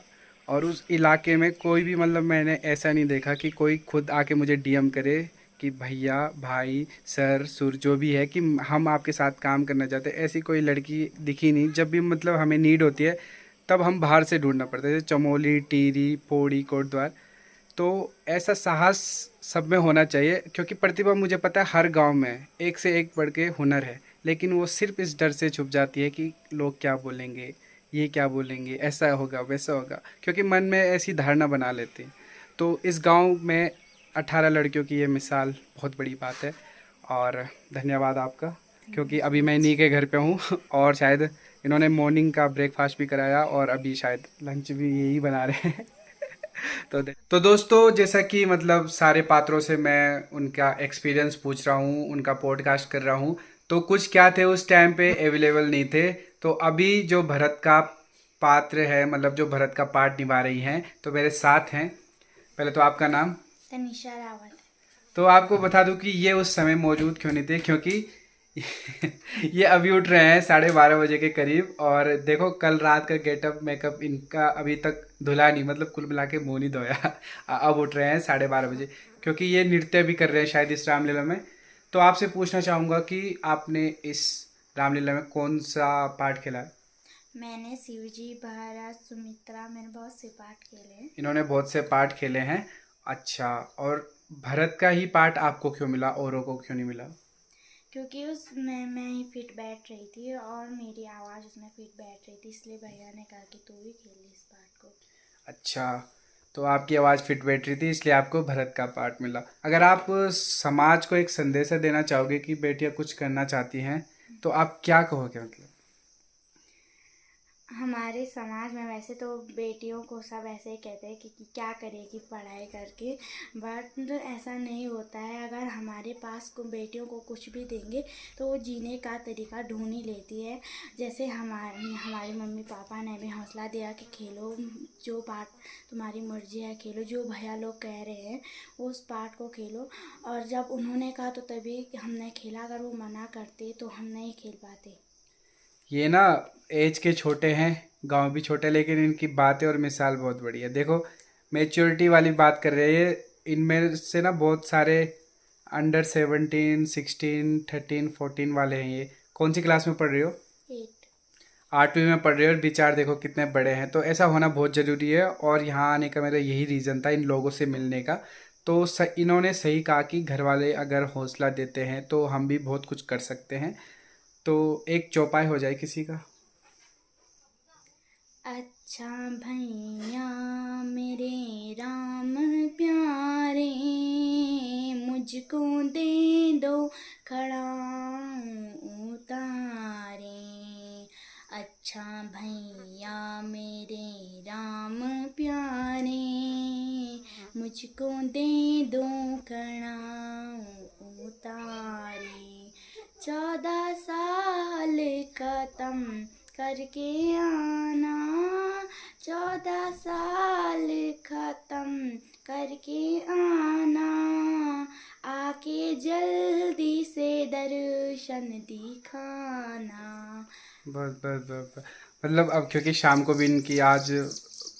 और उस इलाके में कोई भी मतलब मैंने ऐसा नहीं देखा कि कोई खुद आके मुझे डीएम करे कि भैया, भाई, सर, सुर जो भी है कि हम आपके साथ काम करना चाहते हैं। ऐसी कोई लड़की दिखी नहीं। जब भी मतलब हमें नीड होती है तब हम बाहर से ढूंढना पड़ता है, जैसे चमोली, टिहरी, पौड़ी, कोटद्वार। तो ऐसा साहस सब में होना चाहिए, क्योंकि प्रतिभा मुझे पता है हर गांव में एक से एक बढ़ के हुनर है, लेकिन वो सिर्फ इस डर से छुप जाती है कि लोग क्या बोलेंगे, ये क्या बोलेंगे, ऐसा होगा वैसा होगा, क्योंकि मन में ऐसी धारणा बना लेते हैं। तो इस गांव में 18 लड़कियों की ये मिसाल बहुत बड़ी बात है। और धन्यवाद आपका, क्योंकि अभी मैं इन्हीं के घर पे हूँ और शायद इन्होंने मॉर्निंग का ब्रेकफास्ट भी कराया और अभी शायद लंच भी यही बना रहे हैं। तो दोस्तों, जैसा कि मतलब सारे पात्रों से मैं उनका एक्सपीरियंस पूछ रहा हूँ, उनका पॉडकास्ट कर रहा हूँ, तो कुछ क्या थे उस टाइम पे अवेलेबल नहीं थे। तो अभी जो भरत का पात्र है, मतलब जो भरत का पार्ट निभा रही हैं, तो मेरे साथ हैं। पहले तो आपका नाम? तनिषा रावत। तो आपको बता दूं कि ये उस समय मौजूद क्यों नहीं थे, क्योंकि ये अभी उठ रहे हैं 12:30 बजे के करीब। और देखो कल रात का गेटअप मेकअप इनका अभी तक धुला नहीं, मतलब कुल मिला के मुँह नहीं धोया। अब उठ रहे हैं 12:30 बजे, क्योंकि ये नृत्य भी कर रहे हैं शायद इस रामलीला में। तो आपसे पूछना चाहूँगा कि आपने इस रामलीला में कौन सा पार्ट खेला है? मैंने शिवजी, भारत, सुमित्रा, मैंने बहुत से पार्ट खेले हैं। इन्होंने बहुत से पार्ट खेले हैं। अच्छा, और भरत का ही पार्ट आपको क्यों मिला, औरों को क्यों नहीं मिला? क्योंकि उसमें मैं ही फिट बैठ रही थी और मेरी आवाज़ उसमें फिट बैठ रही थी, इसलिए भैया ने कहा कि तू भी खेल ले इस पार्ट को। अच्छा, तो आपकी आवाज़ फिट बैठ रही थी इसलिए आपको भरत का पार्ट मिला। अगर आप समाज को एक संदेश देना चाहोगे कि बेटियां कुछ करना चाहती हैं, तो आप क्या कहोगे? मतलब हमारे समाज में वैसे तो बेटियों को सब ऐसे ही कहते हैं कि क्या करेगी पढ़ाई करके, बट ऐसा नहीं होता है। अगर हमारे पास बेटियों को कुछ भी देंगे तो वो जीने का तरीका ढूंढ ही लेती है। जैसे हमारे मम्मी पापा ने भी हौसला दिया कि खेलो, जो पार्ट तुम्हारी मर्जी है खेलो, जो भैया लोग कह रहे हैं उस पार्ट को खेलो। और जब उन्होंने कहा तो तभी हमने खेला, अगर वो मना करते तो हम नहीं खेल पाते। ये ना एज के छोटे हैं, गांव भी छोटे, लेकिन इनकी बातें और मिसाल बहुत बढ़िया। देखो मैच्योरिटी वाली बात कर रहे हैं। इनमें से ना बहुत सारे अंडर 17, 16, 13, 14 वाले हैं। ये कौन सी क्लास में पढ़ रहे हो? 8वीं में पढ़ रहे हो और विचार देखो कितने बड़े हैं। तो ऐसा होना बहुत ज़रूरी है और यहाँ आने का मेरा यही रीज़न था, इन लोगों से मिलने का। तो इन्होंने सही कहा कि घर वाले अगर हौसला देते हैं तो हम भी बहुत कुछ कर सकते हैं। तो एक चौपाई हो जाए किसी का। अच्छा भैया मेरे राम प्यारे, मुझको दे दो खड़ा उतारे। अच्छा भैया मेरे राम प्यारे, मुझको दे दो खड़ा उतारे। 14 साल खत्म करके आना, 14 साल खत्म करके आना, आके जल्दी से दर्शन दिखाना। बस बस बस बस। मतलब अब क्योंकि शाम को भी इनकी आज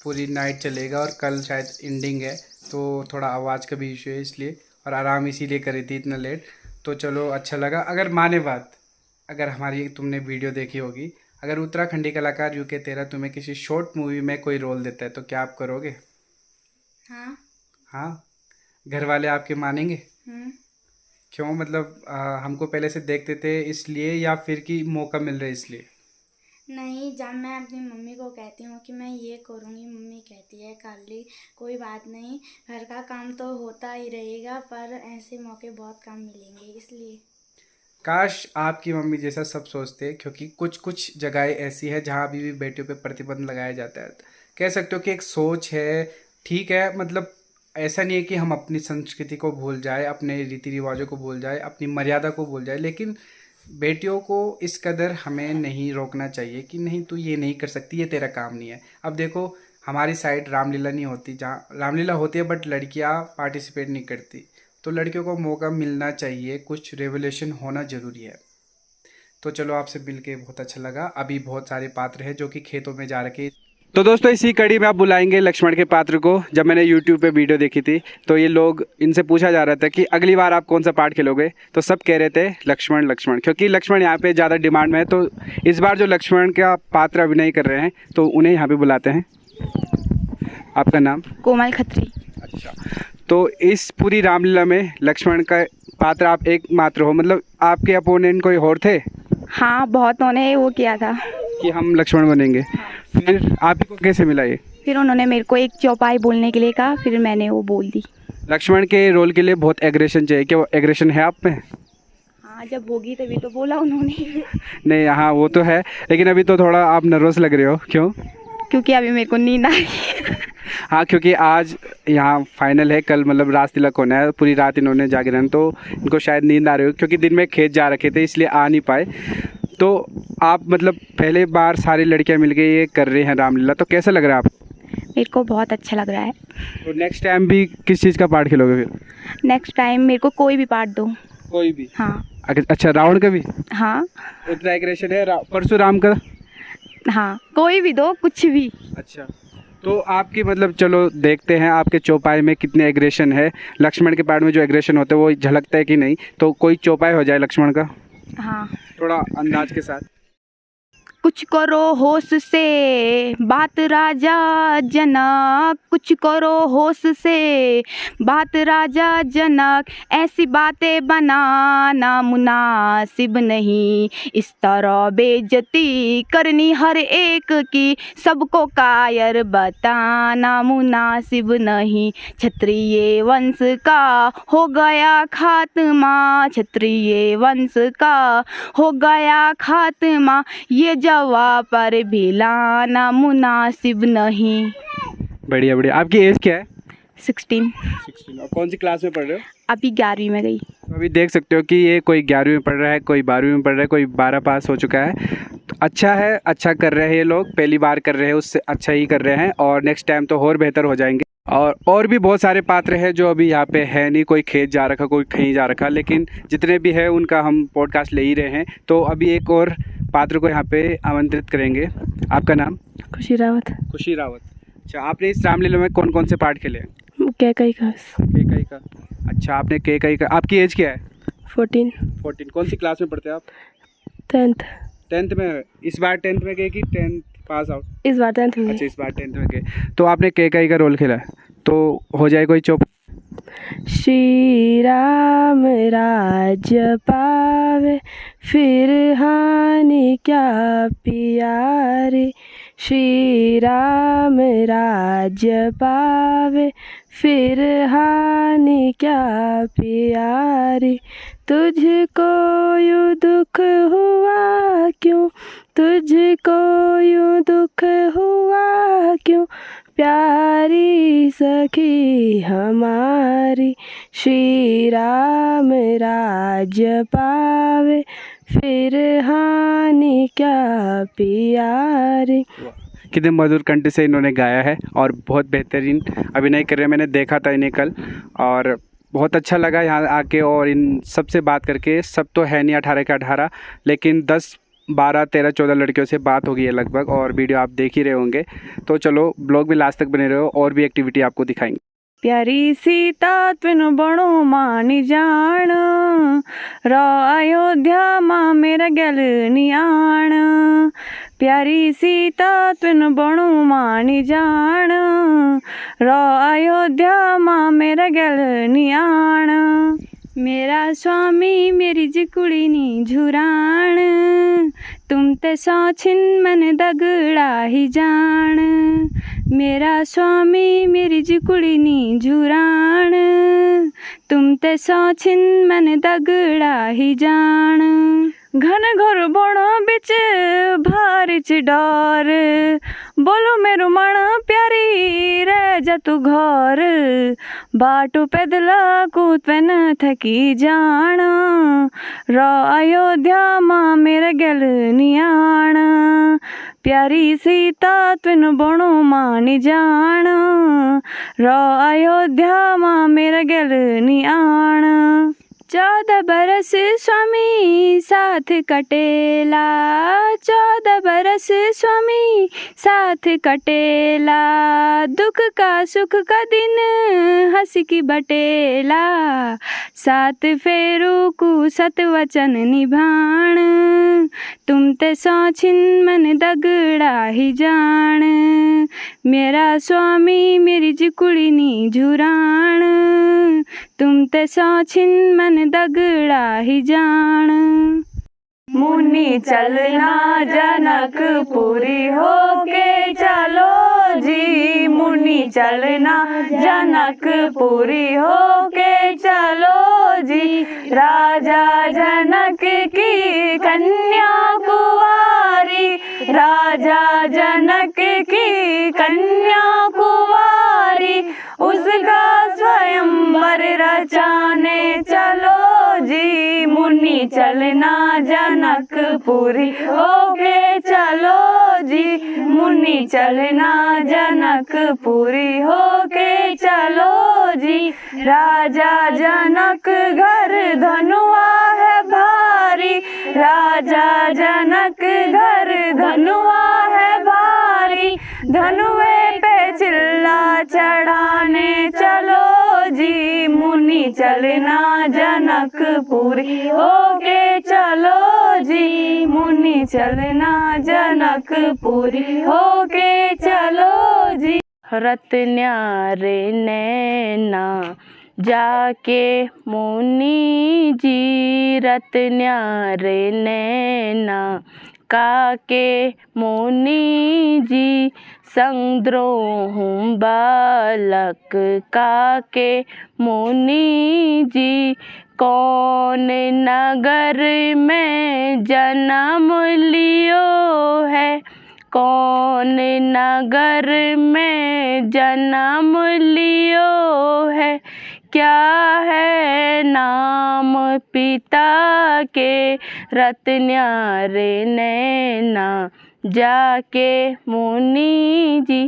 पूरी नाइट चलेगा और कल शायद एंडिंग है, तो थोड़ा आवाज़ का भी इशू है इसलिए, और आराम इसीलिए करी थी इतना लेट। तो चलो अच्छा लगा। अगर माने बात, अगर हमारी तुमने वीडियो देखी होगी, अगर उत्तराखंडी कलाकार UK 13 तुम्हें किसी शॉर्ट मूवी में कोई रोल देता है तो क्या आप करोगे? हाँ। हाँ, घर वाले आपके मानेंगे? क्यों, मतलब हमको पहले से देखते थे इसलिए या फिर कि मौका मिल रहा है इसलिए? नहीं, जब मैं अपनी मम्मी को कहती हूँ कि मैं ये करूँगी, मम्मी कहती है कर ली, कोई बात नहीं, घर का काम तो होता ही रहेगा, पर ऐसे मौके बहुत कम मिलेंगे, इसलिए। काश आपकी मम्मी जैसा सब सोचते, क्योंकि कुछ कुछ जगहें ऐसी है जहाँ अभी भी बेटियों पे प्रतिबंध लगाया जाता है। कह सकते हो कि एक सोच है, ठीक है। मतलब ऐसा नहीं है कि हम अपनी संस्कृति को भूल जाए, अपने रीति रिवाजों को भूल जाए, अपनी मर्यादा को भूल जाए, लेकिन बेटियों को इस कदर हमें नहीं रोकना चाहिए कि नहीं तू ये नहीं कर सकती, ये तेरा काम नहीं है। अब देखो हमारी साइड रामलीला नहीं होती, जहाँ रामलीला होती है बट लड़कियाँ पार्टिसिपेट नहीं करती, तो लड़कियों को मौका मिलना चाहिए, कुछ रेवोल्यूशन होना ज़रूरी है। तो चलो आपसे मिल के बहुत अच्छा लगा। अभी बहुत सारे पात्र हैं जो कि खेतों में जा रखे। तो दोस्तों इसी कड़ी में आप बुलाएंगे लक्ष्मण के पात्र को। जब मैंने YouTube पे वीडियो देखी थी तो ये लोग, इनसे पूछा जा रहा था कि अगली बार आप कौन सा पार्ट खेलोगे, तो सब कह रहे थे लक्ष्मण लक्ष्मण, क्योंकि लक्ष्मण यहाँ पे ज़्यादा डिमांड में है। तो इस बार जो लक्ष्मण का पात्र अभिनय कर रहे हैं तो उन्हें यहाँ पे बुलाते हैं। आपका नाम? कोमल खत्री। अच्छा, तो इस पूरी रामलीला में लक्ष्मण का पात्र आप एकमात्र हो, मतलब आपके अपोनेंट कोई और थे? हाँ, बहुतों ने वो किया था कि हम लक्ष्मण बनेंगे। फिर आप ही को कैसे मिला ये? फिर उन्होंने मेरे को एक चौपाई बोलने के लिए कहा, फिर मैंने वो बोल दी। लक्ष्मण के रोल के लिए बहुत एग्रेशन चाहिए, क्या वो एग्रेशन है आप में? हाँ, जब होगी तभी तो बोला उन्होंने। नहीं, हाँ वो तो है, लेकिन अभी तो थोड़ा आप नर्वस लग रहे हो। क्यों? क्योंकि अभी मेरे को नींद आई। हाँ, क्योंकि आज यहाँ फाइनल है, कल मतलब रात तिलक होना है, पूरी रात इन्होंने जागरण, तो इनको शायद नींद आ रही हो, क्योंकि दिन में खेत जा रखे थे इसलिए आ नहीं पाए। तो आप मतलब पहले बार सारी लड़कियाँ मिल के ये कर रही हैं रामलीला, तो कैसा लग रहा है आपको? मेरे को बहुत अच्छा लग रहा है। तो नेक्स्ट टाइम भी किस चीज़ का पार्ट खेलोगे फिर? नेक्स्ट टाइम मेरे को कोई भी पार्ट दो। कोई भी? हाँ। अच्छा, रावण का भी? हाँ। उतना एग्रेशन है? परशुराम का? हाँ, कोई भी दो, कुछ भी। अच्छा, तो आपकी मतलब चलो देखते हैं आपके चौपाई में कितने एग्रेशन है। लक्ष्मण के पार्ट में जो एग्रेशन होते हैं वो झलकता है कि नहीं, तो कोई चौपाई हो जाए लक्ष्मण का। हाँ, थोड़ा अंदाज के साथ। कुछ करो होश से बात राजा जनक, कुछ करो होश से बात राजा जनक, ऐसी बातें बनाना मुनासिब नहीं, इस तरह बेइज्जती करनी हर एक की, सबको कायर बताना मुनासिब नहीं। क्षत्रिय वंश का हो गया खात्मा, क्षत्रिय वंश का हो गया खात्मा, ये जवा पर भी लाना मुनासिब नहीं। बढ़िया बढ़िया। आपकी एज क्या है? 16। 16। और कौन सी क्लास में पढ़ रहे हो? अभी 11वीं में गई। तो अभी देख सकते हो कि ये कोई 11वीं में पढ़ रहा है, कोई 12वीं में पढ़ रहा है, कोई 12 पास हो चुका है। तो अच्छा है, अच्छा कर रहे हैं ये लोग, पहली बार कर रहे हैं उससे अच्छा ही कर रहे हैं और नेक्स्ट टाइम तो और बेहतर हो जाएंगे। और भी बहुत सारे पात्र हैं जो अभी यहाँ पे है नहीं, कोई खेत जा रखा, कोई कहीं जा रखा, लेकिन जितने भी है उनका हम पॉडकास्ट ले ही रहे हैं। तो अभी एक और पात्र को यहाँ पे आमंत्रित करेंगे। आपका नाम? खुशी रावत। खुशी रावत। अच्छा, आपने इस रामलीला में कौन कौन से पार्ट खेले हैं? कैकई का। केकई का। अच्छा, आपने केकई का। आपकी एज क्या है? 14। 14। कौन सी क्लास में पढ़ते हैं आप? 10th। 10th में। इस बार 10th में गए कि 10th पास आउट? इस बार 10th में। अच्छा, इस बार 10th में गए। तो आपने केकई का रोल खेला है, तो हो जाए कोई चौप। श्री राम राज्य पावे, फिर हानि क्या प्यारी। श्री राम राज्य पावे, फिर हानि क्या प्यारी। तुझको यूँ दुख हुआ क्यों, तुझको यूँ दुख हुआ क्यों, प्यारी सखी हमारी। श्री राम राज्य पावे, फिर हानि क्या प्यारी। कितने मधुर कंठ से इन्होंने गाया है और बहुत बेहतरीन अभिनय कर रहे हैं। मैंने देखा था इन्हें कल और बहुत अच्छा लगा यहाँ आके और इन सब से बात करके। सब तो है नहीं 18 के 18, लेकिन 10 12 13 14 लड़कियों से बात होगी है लगभग, और वीडियो आप देख ही रहे होंगे। तो चलो ब्लॉग भी लास्ट तक बने रहो, और भी एक्टिविटी आपको दिखाएंगे। प्यारी सीता तुन बड़ो मानी जान, रो अयोध्या माँ मेरा गल नियाण। प्यारी सीता तुन बड़ो मानी जान, रो अयोध्या माँ मेरा गल नियाण। मेरा स्वामी मेरी जिकुड़ी नी झुराण, तुम ते सौछिन मन दगड़ा ही जान। मेरा स्वामी मेरी जिकुड़ी नी झुराण, तुम ते सौछिन मन दगड़ा ही जान। घन घोर बण बिच भारिच डर, बोलो मेरो मन प्यारी रह जा तू घर। बाटो पैदला कूदन थकी जान, रो अयोध्या माँ मेरा गल नियाण। प्यारी सीता तुन बणो मानी जान, रो अयोध्या माँ मेरा गल नियाण। 14 बरस स्वामी साथ कटेला, 14 बरस स्वामी साथ कटेला। दुख का सुख का दिन हंस की बटेला, सात फेरू को सत वचन निभाण। तुम ते सौछिन मन दगड़ा ही जान, मेरा स्वामी मेरी जिकुड़ी नी झुराण। तुम ते सौछिन मन दगड़ा ही जान। मुनि चलना जनकपुरी होके चलो जी, मुनि चलना जनकपुरी होके चलो जी। राजा जनक की कन्या कुंवारी, राजा जनक की कन्या कुंवारी, उसका स्वयंवर रचाने चलो जी। मुनि चलना जनकपुरी होके चलो जी, मुनि चलना जनकपुरी होके चलो जी। राजा जनक घर धनुआ है भारी, राजा जनक घर धनुआ है भारी। धनुए पे चिल्ला चढ़ाने चलो जी, मुनि चलना जनकपुरी होके चलो जी। मुनि चलना जनकपुरी होके चलो जी। रत्न्यारे नैना जाके मुनि जी, रत्न्यारे नैना काके मुनि जी। संद्रोह बालक काके मुनि जी, कौन नगर में जन्म लियो है, कौन नगर में जन्म लियो है, क्या है नाम पिता के रत्न्यारे नैना जाके मुनि जी।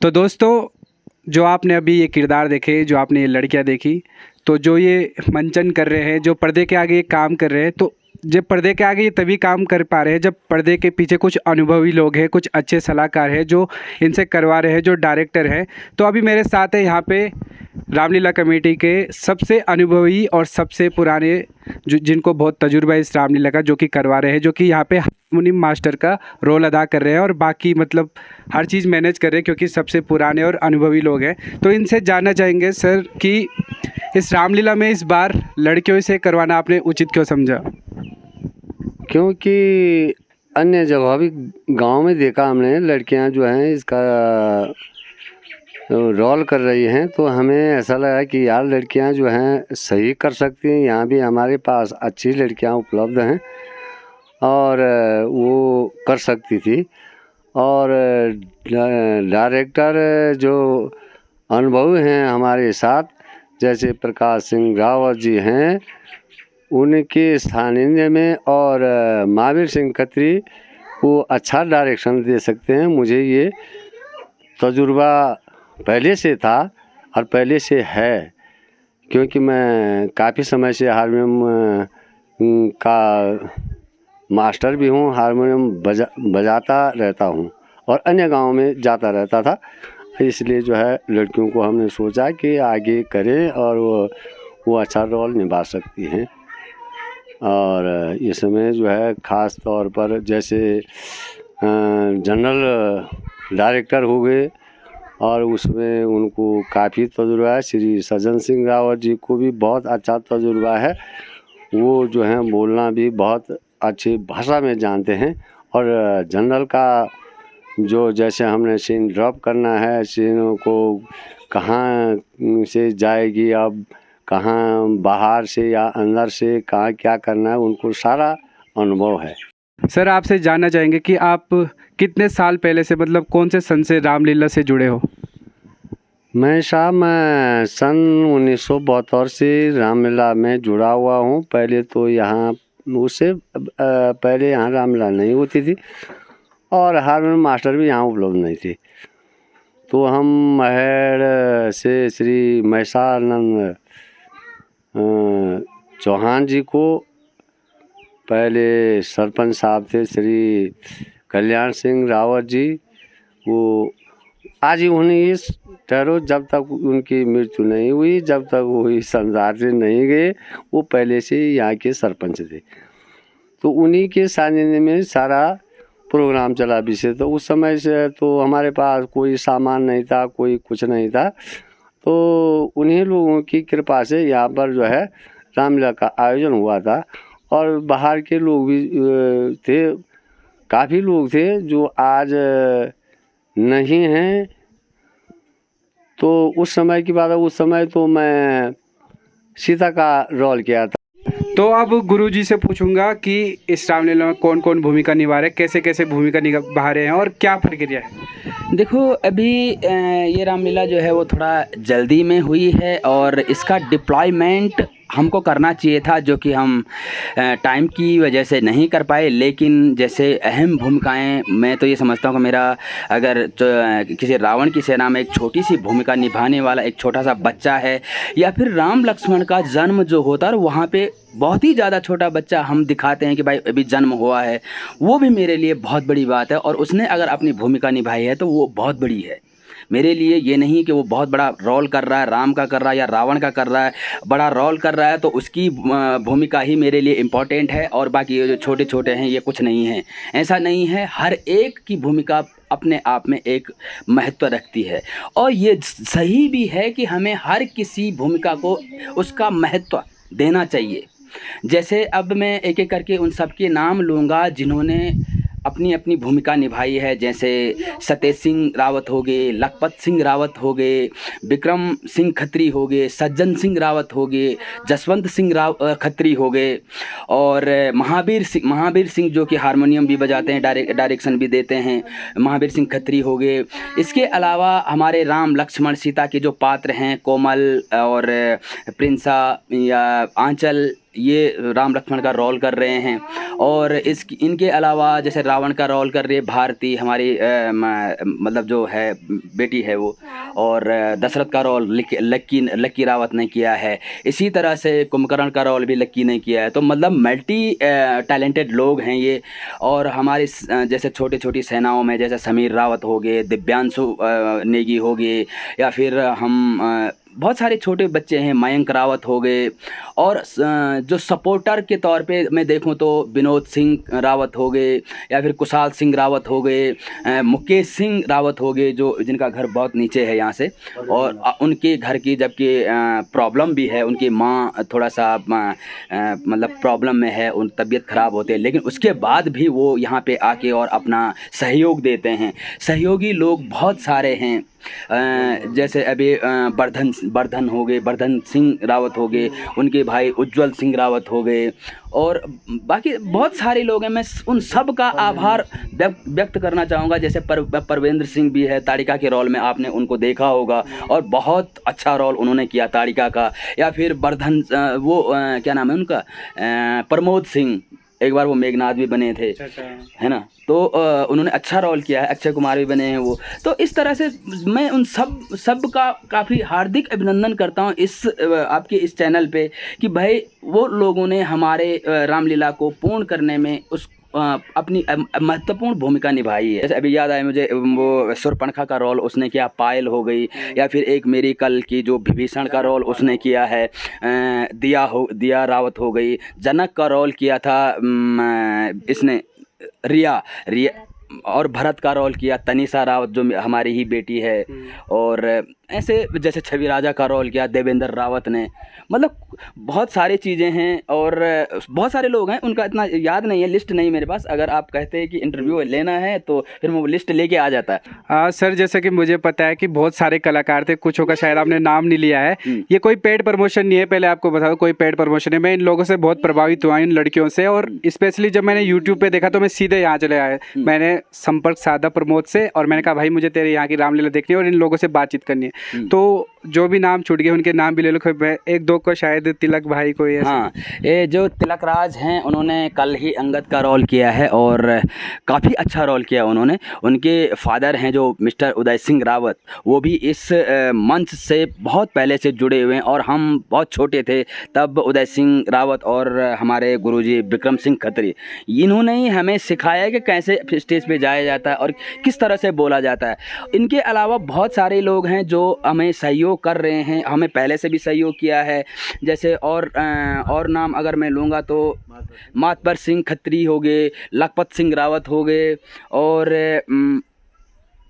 तो दोस्तों, जो आपने अभी ये किरदार देखे, जो आपने ये लड़कियां देखी, तो जो ये मंचन कर रहे हैं, जो पर्दे के आगे ये काम कर रहे हैं, तो जब पर्दे के आगे ये तभी काम कर पा रहे हैं जब पर्दे के पीछे कुछ अनुभवी लोग हैं, कुछ अच्छे सलाहकार हैं जो इनसे करवा रहे हैं, जो डायरेक्टर हैं। तो अभी मेरे साथ है यहाँ पे रामलीला कमेटी के सबसे अनुभवी और सबसे पुराने, जो जिनको बहुत तजुर्बा है इस रामलीला का, जो कि करवा रहे हैं, जो कि यहाँ पे हारमोनियम मास्टर का रोल अदा कर रहे हैं और बाकी मतलब हर चीज़ मैनेज कर रहे हैं, क्योंकि सबसे पुराने और अनुभवी लोग हैं। तो इनसे जानना चाहेंगे सर कि इस रामलीला में इस बार लड़कियों से करवाना आपने उचित क्यों समझा? क्योंकि अन्य जगह भी गांव में देखा हमने, लड़कियां जो हैं इसका रोल कर रही हैं, तो हमें ऐसा लगा कि यार लड़कियां जो हैं सही कर सकती हैं। यहाँ भी हमारे पास अच्छी लड़कियां उपलब्ध हैं और वो कर सकती थी। और डायरेक्टर जो अनुभवी हैं हमारे साथ, जैसे प्रकाश सिंह रावत जी हैं, उनके स्थानीय में, और महावीर सिंह खत्री, वो अच्छा डायरेक्शन दे सकते हैं। मुझे ये तजुर्बा पहले से था और पहले से है, क्योंकि मैं काफ़ी समय से हारमोनियम का मास्टर भी हूँ, हारमोनियम बजाता रहता हूँ और अन्य गाँव में जाता रहता था। इसलिए जो है लड़कियों को हमने सोचा कि आगे करें और वो अच्छा रोल निभा सकती हैं। और इसमें जो है ख़ास तौर पर जैसे जनरल डायरेक्टर हो गए और उसमें उनको काफ़ी तजुर्बा है। श्री सज्जन सिंह रावत जी को भी बहुत अच्छा तजुर्बा है। वो जो है बोलना भी बहुत अच्छी भाषा में जानते हैं। और जनरल का जो जैसे हमने सीन ड्रॉप करना है, सीनों को कहाँ से जाएगी, अब कहाँ बाहर से या अंदर से कहाँ क्या करना है, उनको सारा अनुभव है। सर आपसे जानना चाहेंगे कि आप कितने साल पहले से मतलब कौन से सन से रामलीला से जुड़े हो? मैं सन 1972 से रामलीला में जुड़ा हुआ हूँ। पहले तो यहाँ उससे पहले यहाँ रामलीला नहीं होती थी और हारमोनियम मास्टर भी यहाँ उपलब्ध नहीं थे। तो हम महड़ से श्री महेशानंद चौहान जी को, पहले सरपंच साहब थे श्री कल्याण सिंह रावत जी, वो आज ही उन्हें इस ठहरो जब तक उनकी मृत्यु नहीं हुई, जब तक वो इस संसार से नहीं गए, वो पहले से यहाँ के सरपंच थे। तो उन्हीं के सानिध्य में सारा प्रोग्राम चला विषय। तो उस समय से तो हमारे पास कोई सामान नहीं था, कोई कुछ नहीं था, तो उन्हीं लोगों की कृपा से यहाँ पर जो है रामलीला का आयोजन हुआ था। और बाहर के लोग भी थे, काफ़ी लोग थे जो आज नहीं हैं। तो उस समय की बात है, उस समय तो मैं सीता का रोल किया था। तो अब गुरुजी से पूछूंगा कि इस रामलीला में कौन कौन भूमिका निभा रहे, कैसे कैसे भूमिका निभा रहे हैं और क्या प्रक्रिया है? देखो, अभी ये रामलीला जो है वो थोड़ा जल्दी में हुई है और इसका डिप्लॉयमेंट हमको करना चाहिए था, जो कि हम टाइम की वजह से नहीं कर पाए। लेकिन जैसे अहम भूमिकाएं, मैं तो ये समझता हूँ कि मेरा अगर किसी रावण की सेना में एक छोटी सी भूमिका निभाने वाला एक छोटा सा बच्चा है, या फिर राम लक्ष्मण का जन्म जो होता है और वहाँ पे बहुत ही ज़्यादा छोटा बच्चा हम दिखाते हैं कि भाई अभी जन्म हुआ है, वो भी मेरे लिए बहुत बड़ी बात है। और उसने अगर अपनी भूमिका निभाई है तो वो बहुत बड़ी है मेरे लिए। ये नहीं कि वो बहुत बड़ा रोल कर रहा है, राम का कर रहा है या रावण का कर रहा है, बड़ा रोल कर रहा है तो उसकी भूमिका ही मेरे लिए इम्पॉर्टेंट है और बाकी ये जो छोटे छोटे हैं ये कुछ नहीं है। ऐसा नहीं है, हर एक की भूमिका अपने आप में एक महत्व रखती है। और ये सही भी है कि हमें हर किसी भूमिका को उसका महत्व देना चाहिए। जैसे अब मैं एक एक करके उन सब के नाम लूँगा जिन्होंने अपनी अपनी भूमिका निभाई है। जैसे सतेज सिंह रावत हो गए, लखपत सिंह रावत हो गए, विक्रम सिंह खत्री हो गए, सज्जन सिंह रावत हो गए, जसवंत सिंह खत्री हो गए, और महावीर सिंह जो कि हारमोनियम भी बजाते हैं, डायरेक्शन भी देते हैं, महावीर सिंह खत्री हो गए। इसके अलावा हमारे राम लक्ष्मण सीता के जो पात्र हैं, कोमल और प्रिंसा या आंचल, ये राम लक्ष्मण का रोल कर रहे हैं। और इनके अलावा जैसे रावण का रोल कर रही है भारती, हमारी मतलब जो है बेटी है वो, और दशरथ का रोल लक्की रावत ने किया है। इसी तरह से कुंभकर्ण का रोल भी लक्की ने किया है। तो मतलब मल्टी टैलेंटेड लोग हैं ये। और हमारी जैसे छोटी छोटी सेनाओं में जैसे समीर रावत हो गए, दिव्यांशु नेगी हो गए, या फिर हम बहुत सारे छोटे बच्चे हैं, मयंक रावत हो गए। और जो सपोर्टर के तौर पे मैं देखूं तो विनोद सिंह रावत हो गए, या फिर कुशाल सिंह रावत हो गए, मुकेश सिंह रावत हो गए, जो जिनका घर बहुत नीचे है यहाँ से, और उनके घर की जबकि प्रॉब्लम भी है, उनकी माँ थोड़ा सा मतलब प्रॉब्लम में है, उन तबीयत ख़राब होते हैं, लेकिन उसके बाद भी वो यहाँ पे आके और अपना सहयोग देते हैं। सहयोगी लोग बहुत सारे हैं। जैसे अभी वर्धन हो गए, वर्धन सिंह रावत हो गए, उनके भाई उज्जवल सिंह रावत हो गए, और बाकी बहुत सारे लोग हैं। मैं उन सब का आभार व्यक्त करना चाहूँगा। जैसे परवेंद्र सिंह भी है, ताड़िका के रोल में आपने उनको देखा होगा और बहुत अच्छा रोल उन्होंने किया ताड़िका का। या फिर वर्धन क्या नाम है उनका, प्रमोद सिंह, एक बार वो मेघनाथ भी बने थे, है ना, तो उन्होंने अच्छा रोल किया है। अक्षय कुमार भी बने हैं वो। तो इस तरह से मैं उन सब का काफ़ी हार्दिक अभिनंदन करता हूँ इस आपके इस चैनल पे, कि भाई वो लोगों ने हमारे रामलीला को पूर्ण करने में उस अपनी महत्वपूर्ण भूमिका निभाई है। जैसे अभी याद आया मुझे वो शूर्पणखा का रोल उसने किया, पायल हो गई, या फिर एक मेरी कल की जो विभीषण का रोल उसने किया है, दिया रावत हो गई। जनक का रोल किया था इसने रिया, और भरत का रोल किया तनिषा रावत जो हमारी ही बेटी है। और ऐसे जैसे छवि राजा का रोल किया देवेंद्र रावत ने, मतलब बहुत सारी चीज़ें हैं और बहुत सारे लोग हैं, उनका इतना याद नहीं है, लिस्ट नहीं मेरे पास। अगर आप कहते हैं कि इंटरव्यू लेना है तो फिर मैं वो लिस्ट लेके आ जाता है। सर जैसे कि मुझे पता है कि बहुत सारे कलाकार थे, कुछों का शायद आपने नाम नहीं लिया है। ये कोई पेड प्रमोशन नहीं है, पहले आपको बता दो, कोई पेड प्रमोशन है। मैं इन लोगों से बहुत प्रभावित हुआ, इन लड़कियों से, और स्पेशली जब मैंने यूट्यूब पे देखा तो मैं सीधे यहाँ चले आया। मैंने संपर्क साधा प्रमोद से और मैंने कहा भाई मुझे तेरे यहाँ की रामलीला देखनी है और इन लोगों से बातचीत करनी है। तो जो भी नाम छूट गए उनके नाम भी ले लो, मैं एक दो को शायद तिलक भाई को, हाँ, ये जो तिलक राज हैं उन्होंने कल ही अंगद का रोल किया है और काफ़ी अच्छा रोल किया उन्होंने। उनके फादर हैं जो मिस्टर उदय सिंह रावत, वो भी इस मंच से बहुत पहले से जुड़े हुए हैं और हम बहुत छोटे थे तब उदय सिंह रावत और हमारे गुरुजी विक्रम सिंह खत्री, इन्होंने ही हमें सिखाया कि कैसे स्टेज पे जाया जाता है और किस तरह से बोला जाता है। इनके अलावा बहुत सारे लोग हैं जो हमें सहयोग कर रहे हैं, हमें पहले से भी सहयोग किया है। जैसे और नाम अगर मैं लूँगा तो मातबर सिंह खत्री हो गए, लखपत सिंह रावत हो गए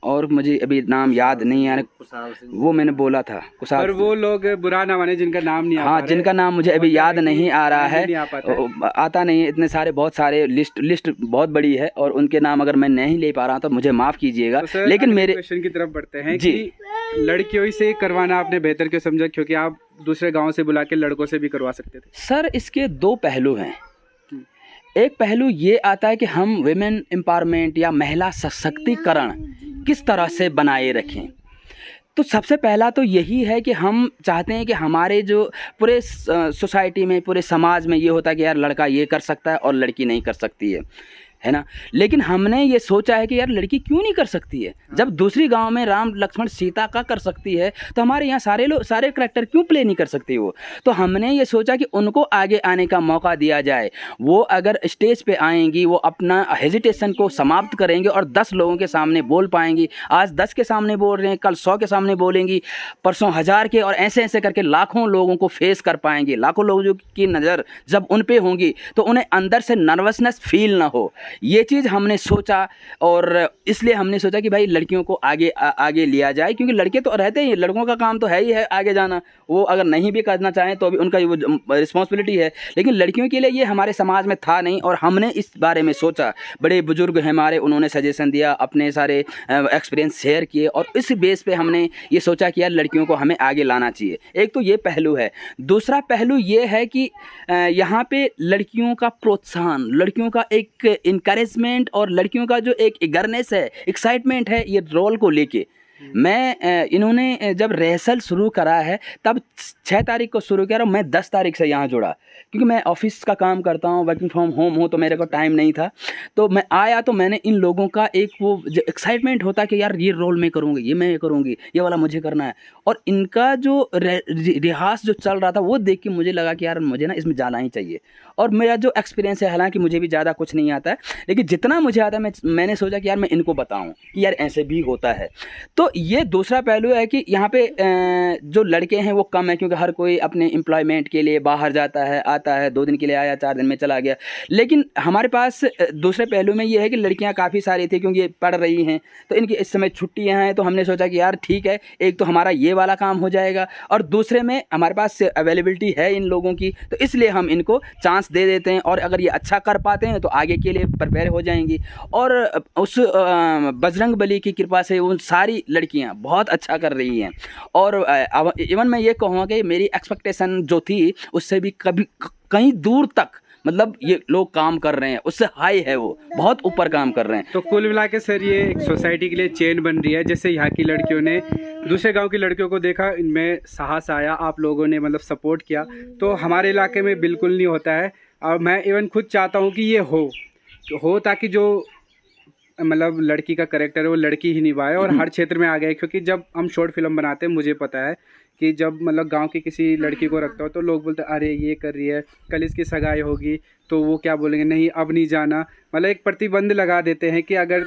और मुझे अभी नाम याद नहीं आ रहा, वो मैंने बोला था कुशाल। और वो लोग बुरा ना माने जिनका नाम नहीं, हाँ, जिनका नाम मुझे अभी याद नहीं आ रहा है, आता नहीं है, इतने सारे बहुत सारे लिस्ट बहुत बड़ी है और उनके नाम अगर मैं नहीं ले पा रहा हूँ तो मुझे माफ़ कीजिएगा। तो लेकिन मेरे क्वेश्चन की तरफ बढ़ते हैं कि लड़कियों से करवाना आपने बेहतर क्यों समझा, क्योंकि आप दूसरे गाँव से बुला के लड़कों से भी करवा सकते थे? सर इसके दो पहलू हैं। एक पहलू ये आता है कि हम विमेन एम्पावरमेंट या महिला सशक्तिकरण किस तरह से बनाए रखें। तो सबसे पहला तो यही है कि हम चाहते हैं कि हमारे जो पूरे सोसाइटी में, पूरे समाज में ये होता है कि यार लड़का ये कर सकता है और लड़की नहीं कर सकती है ना। लेकिन हमने ये सोचा है कि यार लड़की क्यों नहीं कर सकती है, जब दूसरी गांव में राम लक्ष्मण सीता का कर सकती है तो हमारे यहाँ सारे लोग, सारे करैक्टर क्यों प्ले नहीं कर सकती वो। तो हमने ये सोचा कि उनको आगे आने का मौका दिया जाए। वो अगर स्टेज पे आएंगी, वो अपना हेजिटेशन को समाप्त करेंगे और 10 लोगों के सामने बोल पाएंगी। आज 10 के सामने बोल रहे हैं, कल 100 के सामने बोलेंगी, परसों 1000 के, और ऐसे ऐसे करके लाखों लोगों को फेस कर पाएंगे। लाखों लोगों की नज़र जब उन पे होंगी तो उन्हें अंदर से नर्वसनेस फील ना हो। ये चीज़ हमने सोचा और इसलिए हमने सोचा कि भाई लड़कियों को आगे लिया जाए, क्योंकि लड़के तो रहते ही, लड़कों का काम तो है ही है आगे जाना। वो अगर नहीं भी करना चाहें तो भी उनका वो रिस्पॉन्सिबिलिटी है, लेकिन लड़कियों के लिए ये हमारे समाज में था नहीं और हमने इस बारे में सोचा। बड़े बुजुर्ग हैं हमारे, उन्होंने सजेशन दिया, अपने सारे एक्सपीरियंस शेयर किए और इस बेस पे हमने ये सोचा कि यार लड़कियों को हमें आगे लाना चाहिए। एक तो ये पहलू है। दूसरा पहलू ये है कि यहाँ पे लड़कियों का प्रोत्साहन, लड़कियों का एक इनकरेजमेंट और लड़कियों का जो एक इगरनेस है, एक्साइटमेंट है ये रोल को लेके। मैं इन्होंने जब रिहर्सल शुरू करा है तब 6 तारीख को शुरू किया और मैं 10 तारीख से यहाँ जुड़ा, क्योंकि मैं ऑफिस का काम करता हूँ, वर्किंग फ्रॉम होम हूँ, तो मेरे को टाइम नहीं था। तो मैं आया तो मैंने इन लोगों का एक वो जो एक्साइटमेंट होता है कि यार ये रोल मैं करूँगी, ये मैं करूँगी, ये वाला मुझे करना है, और इनका जो रिहास जो चल रहा था वो देख के मुझे लगा कि यार मुझे ना इसमें जाना ही चाहिए। और मेरा जो एक्सपीरियंस है, हालांकि मुझे भी ज़्यादा कुछ नहीं आता है, लेकिन जितना मुझे आता है मैंने सोचा कि यार मैं इनको बताऊँ कि यार ऐसे भी होता है। तो ये दूसरा पहलू है कि यहाँ पे जो लड़के हैं वो कम है, क्योंकि हर कोई अपने एम्प्लॉयमेंट के लिए बाहर जाता है, आता है, 2 दिन के लिए आया, 4 दिन में चला गया। लेकिन हमारे पास दूसरे पहलू में ये है कि लड़कियाँ काफ़ी सारी थी, क्योंकि ये पढ़ रही हैं, तो इनकी इस समय छुट्टियाँ हैं। तो हमने सोचा कि यार ठीक है, एक तो हमारा ये वाला काम हो जाएगा और दूसरे में हमारे पास अवेलेबिलिटी है इन लोगों की, तो इसलिए हम इनको चांस दे देते हैं और अगर ये अच्छा कर पाते हैं तो आगे के लिए प्रिपेयर हो जाएंगी। और उस बजरंग बली की कृपा से उन सारी लड़कियां बहुत अच्छा कर रही हैं। और इवन मैं ये कहूँगा कि मेरी एक्सपेक्टेशन जो थी उससे भी कहीं दूर तक, मतलब ये लोग काम कर रहे हैं, उससे हाई है, वो बहुत ऊपर काम कर रहे हैं। तो कुल मिला के सर ये एक सोसाइटी के लिए चेन बन रही है। जैसे यहाँ की लड़कियों ने दूसरे गांव की लड़कियों को देखा, इनमें साहस आया, आप लोगों ने मतलब सपोर्ट किया, तो हमारे इलाके में बिल्कुल नहीं होता है। और मैं इवन खुद चाहता हूँ कि ये हो ताकि जो मतलब लड़की का कैरेक्टर है वो लड़की ही निभाए और हर क्षेत्र में आ गए। क्योंकि जब हम शॉर्ट फिल्म बनाते हैं, मुझे पता है कि जब मतलब गांव की किसी लड़की को रखता हो तो लोग बोलते हैं अरे ये कर रही है, कल इसकी सगाई होगी, तो वो क्या बोलेंगे, नहीं अब नहीं जाना। मतलब एक प्रतिबंध लगा देते हैं कि अगर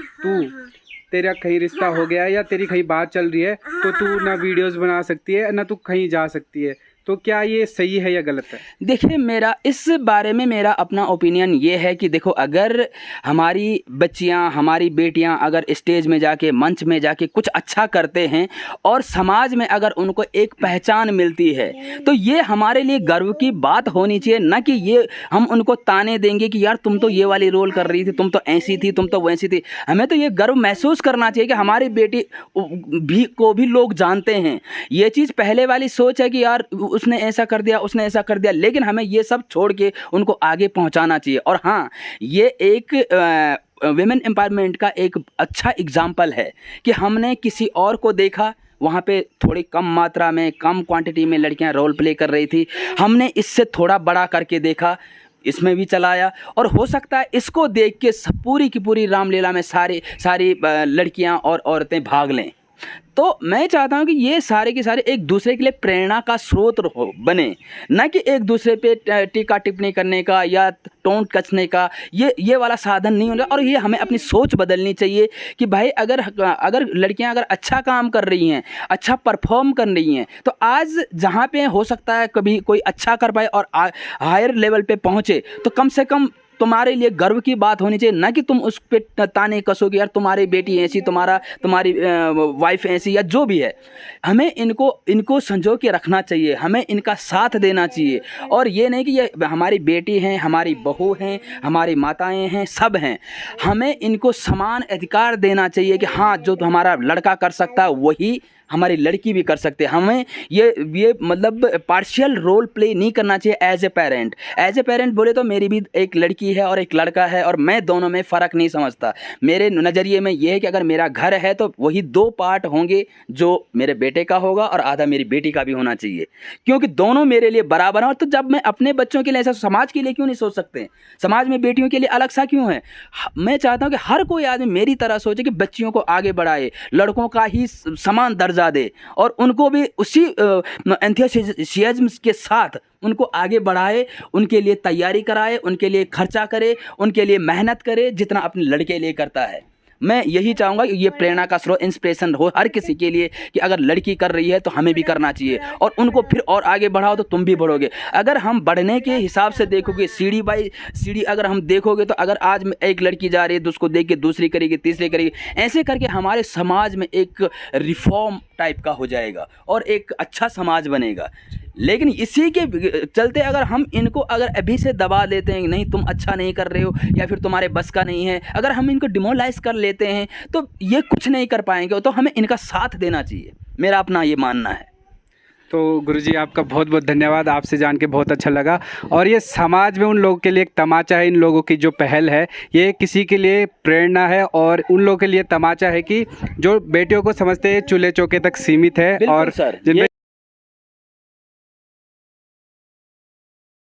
तेरा कहीं रिश्ता हो गया या तेरी कहीं बात चल रही है तो तू ना वीडियोस बना सकती है ना तू कहीं जा सकती है। तो क्या ये सही है या गलत है? देखिए, मेरा इस बारे में मेरा अपना ओपिनियन ये है कि देखो, अगर हमारी बच्चियां, हमारी बेटियां अगर स्टेज में जाके, मंच में जाके कुछ अच्छा करते हैं और समाज में अगर उनको एक पहचान मिलती है, तो ये हमारे लिए गर्व की बात होनी चाहिए। ना कि ये हम उनको ताने देंगे कि यार तुम तो ये वाली रोल कर रही थी, तुम तो ऐसी थी, तुम तो वैसी थी। हमें तो ये गर्व महसूस करना चाहिए कि हमारी बेटी को भी लोग जानते हैं। ये चीज़ पहले वाली सोच है कि यार उसने ऐसा कर दिया, उसने ऐसा कर दिया, लेकिन हमें ये सब छोड़ के उनको आगे पहुंचाना चाहिए। और हाँ, ये एक विमेन एम्पावरमेंट का एक अच्छा एग्जाम्पल है कि हमने किसी और को देखा, वहाँ पे थोड़ी कम मात्रा में, कम क्वांटिटी में लड़कियां रोल प्ले कर रही थी, हमने इससे थोड़ा बड़ा करके देखा, इसमें भी चलाया, और हो सकता है इसको देख के पूरी की पूरी रामलीला में सारी लड़कियां और औरतें भाग लें। तो मैं चाहता हूं कि ये सारे के सारे एक दूसरे के लिए प्रेरणा का स्रोत बने, ना कि एक दूसरे पे टीका टिप्पणी करने का या टोंट कसने का। ये वाला साधन नहीं होना। और ये हमें अपनी सोच बदलनी चाहिए कि भाई अगर लड़कियां अगर अच्छा काम कर रही हैं, अच्छा परफॉर्म कर रही हैं, तो आज जहाँ पे हो सकता है कभी कोई अच्छा कर पाए और हायर लेवल पे पहुँचे, तो कम से कम तुम्हारे लिए गर्व की बात होनी चाहिए। ना कि तुम उस पे ताने कसो कि यार तुम्हारी बेटी ऐसी, तुम्हारी वाइफ ऐसी, या जो भी है। हमें इनको संजो के रखना चाहिए, हमें इनका साथ देना चाहिए। और ये नहीं कि ये हमारी बेटी हैं, हमारी बहू हैं, हमारी माताएं हैं, सब हैं। हमें इनको समान अधिकार देना चाहिए कि हाँ, जो हमारा लड़का कर सकता है वही हमारी लड़की भी कर सकते हैं। हमें ये मतलब पार्शियल रोल प्ले नहीं करना चाहिए एज ए पेरेंट बोले तो मेरी भी एक लड़की है और एक लड़का है, और मैं दोनों में फ़र्क नहीं समझता। मेरे नज़रिए में ये है कि अगर मेरा घर है तो वही 2 पार्ट होंगे, जो मेरे बेटे का होगा और आधा मेरी बेटी का भी होना चाहिए, क्योंकि दोनों मेरे लिए बराबर हैं। और तो जब मैं अपने बच्चों के लिए ऐसा, समाज के लिए क्यों नहीं सोच सकते? समाज में बेटियों के लिए अलग सा क्यों है? मैं चाहता हूँ कि हर कोई आदमी मेरी तरह सोचे कि बच्चियों को आगे बढ़ाए, लड़कों का ही समान दर्जा दे, और उनको भी उसी एंथुसियाज्म के साथ उनको आगे बढ़ाए, उनके लिए तैयारी कराए, उनके लिए खर्चा करे, उनके लिए मेहनत करे जितना अपने लड़के लिए करता है। मैं यही चाहूँगा कि ये प्रेरणा का स्रोत, इंस्पिरेशन हो हर किसी के लिए कि अगर लड़की कर रही है तो हमें भी करना चाहिए, और उनको फिर और आगे बढ़ाओ तो तुम भी बढ़ोगे। अगर हम बढ़ने के हिसाब से देखोगे, सीढ़ी बाई सीढ़ी अगर हम देखोगे, तो अगर आज एक लड़की जा रही है तो उसको देख के दूसरी करेगी, तीसरी करेगी, ऐसे करके हमारे समाज में एक रिफॉर्म टाइप का हो जाएगा और एक अच्छा समाज बनेगा। लेकिन इसी के चलते अगर हम इनको अगर अभी से दबा देते हैं, नहीं तुम अच्छा नहीं कर रहे हो या फिर तुम्हारे बस का नहीं है, अगर हम इनको डिमोलाइज कर लेते हैं तो ये कुछ नहीं कर पाएंगे। तो हमें इनका साथ देना चाहिए, मेरा अपना ये मानना है। तो गुरुजी आपका बहुत बहुत धन्यवाद, आपसे जान के बहुत अच्छा लगा। और ये समाज में उन लोगों के लिए एक तमाचा है, इन लोगों की जो पहल है ये किसी के लिए प्रेरणा है, और उन लोगों के लिए तमाचा है कि जो बेटियों को समझते हैं चूल्हे चौके तक सीमित है, और जिन